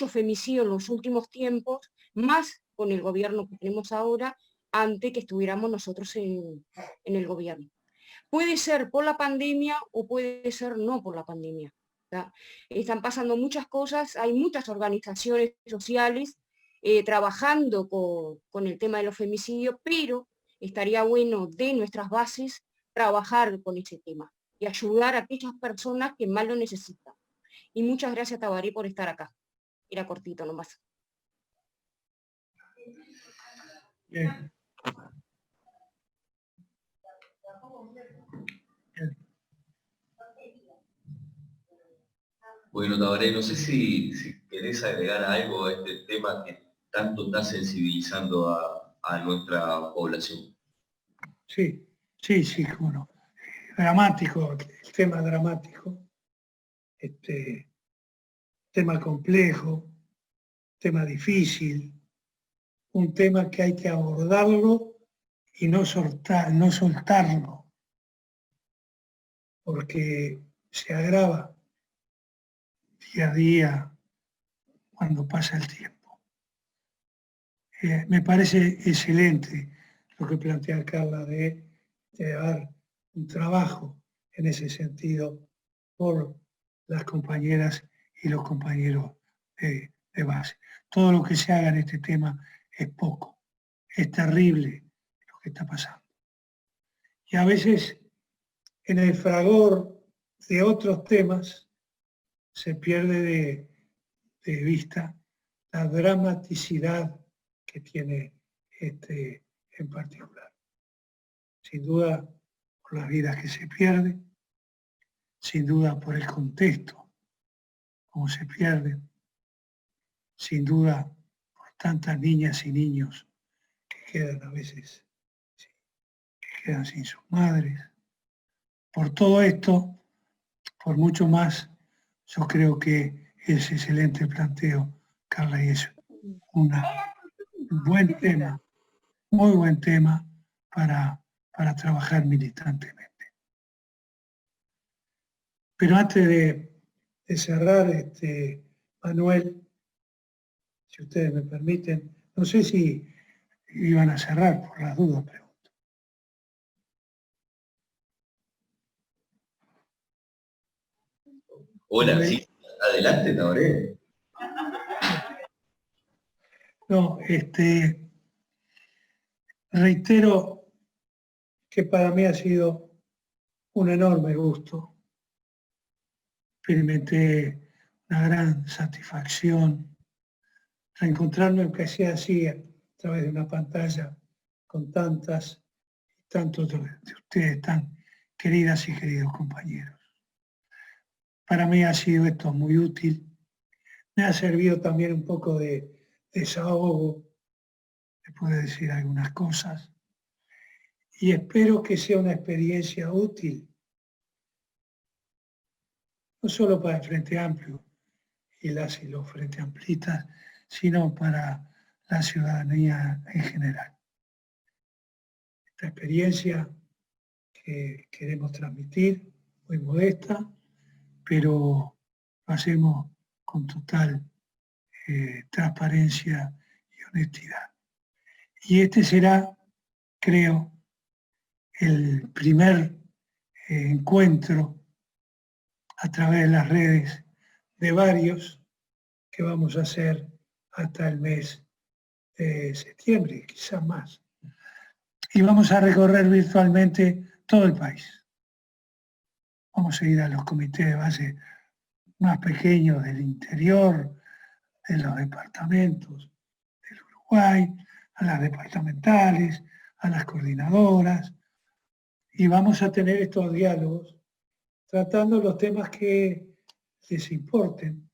femicidio en los últimos tiempos, más con el gobierno que tenemos ahora, antes que estuviéramos nosotros en el gobierno. Puede ser por la pandemia o puede ser no por la pandemia, ¿tá? Están pasando muchas cosas, hay muchas organizaciones sociales trabajando con el tema de los femicidios, pero estaría bueno de nuestras bases trabajar con ese tema y ayudar a aquellas personas que más lo necesitan. Y muchas gracias, Tabaré, por estar acá. Era cortito nomás. Bien. Bueno, Tabaré, no sé si querés agregar algo a este tema que tanto está sensibilizando a nuestra población. Sí, cómo no. Dramático, el tema dramático, tema complejo, tema difícil, un tema que hay que abordarlo y no soltarlo, porque se agrava día a día cuando pasa el tiempo. Me parece excelente lo que plantea Carla de llevar un trabajo en ese sentido por las compañeras y los compañeros de base. Todo lo que se haga en este tema es poco, es terrible lo que está pasando. Y a veces en el fragor de otros temas se pierde de vista la dramaticidad que tiene este en particular. Sin duda por las vidas que se pierden, sin duda por el contexto, cómo se pierden, sin duda por tantas niñas y niños que quedan a veces, que quedan sin sus madres. Por todo esto, por mucho más, yo creo que es excelente planteo, Carla, y es un buen tema, muy buen tema para trabajar militantemente. Pero antes de cerrar, Manuel, si ustedes me permiten, no sé si iban a cerrar, por las dudas pregunto. Hola, sí, adelante, Tabaré. No, reitero que para mí ha sido un enorme gusto. Experimenté una gran satisfacción reencontrarme, aunque sea así, a través de una pantalla, con tantos de ustedes tan queridas y queridos compañeros. Para mí ha sido esto muy útil. Me ha servido también un poco de desahogo, se puede decir algunas cosas, y espero que sea una experiencia útil, no solo para el Frente Amplio y los Frente Amplistas, sino para la ciudadanía en general. Esta experiencia que queremos transmitir, muy modesta, pero lo hacemos con total transparencia y honestidad. Y este será, creo, el primer encuentro a través de las redes de varios que vamos a hacer hasta el mes de septiembre, quizás más. Y vamos a recorrer virtualmente todo el país. Vamos a ir a los comités de base más pequeños del interior, de los departamentos del Uruguay, a las departamentales, a las coordinadoras, y vamos a tener estos diálogos tratando los temas que les importen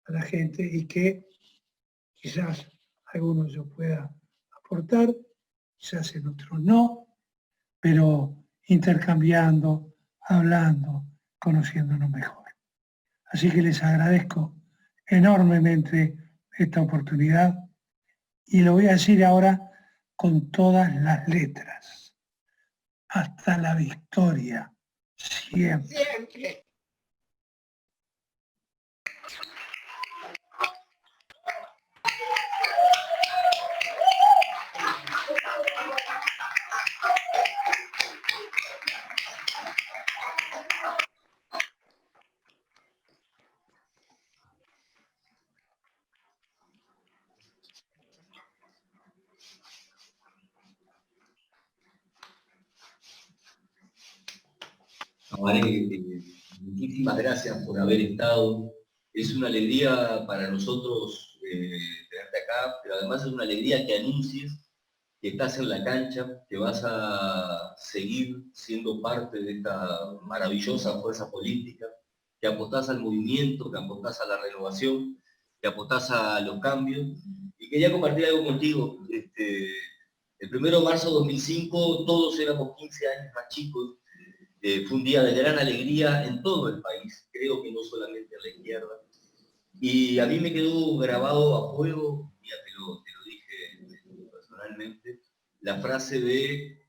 a la gente y que quizás algunos yo pueda aportar, quizás en otros no, pero intercambiando, hablando, conociéndonos mejor. Así que les agradezco enormemente esta oportunidad y lo voy a decir ahora con todas las letras. Hasta la victoria, siempre. Siempre. Amaré, muchísimas gracias por haber estado. Es una alegría para nosotros tenerte acá, pero además es una alegría que anuncies que estás en la cancha, que vas a seguir siendo parte de esta maravillosa fuerza política, que apostás al movimiento, que apostás a la renovación, que apostás a los cambios. Y quería compartir algo contigo. El 1 de marzo de 2005 todos éramos 15 años más chicos. Fue un día de gran alegría en todo el país, creo que no solamente en la izquierda. Y a mí me quedó grabado a fuego, ya te lo dije personalmente, la frase de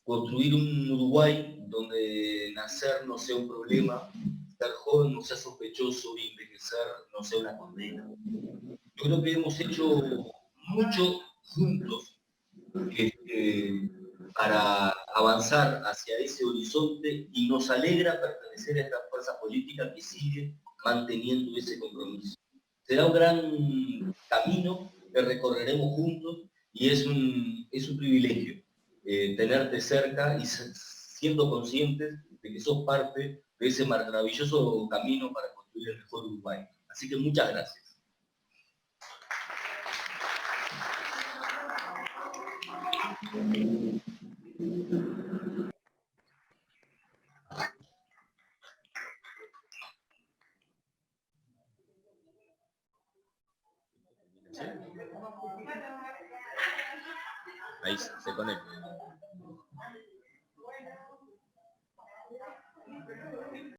construir un Uruguay donde nacer no sea un problema, ser joven no sea sospechoso y envejecer no sea una condena. Yo creo que hemos hecho mucho juntos para avanzar hacia ese horizonte y nos alegra pertenecer a esta fuerza política que sigue manteniendo ese compromiso. Será un gran camino que recorreremos juntos y es un privilegio tenerte cerca y siendo conscientes de que sos parte de ese maravilloso camino para construir el mejor Uruguay. Así que muchas gracias. Ahí se conecta.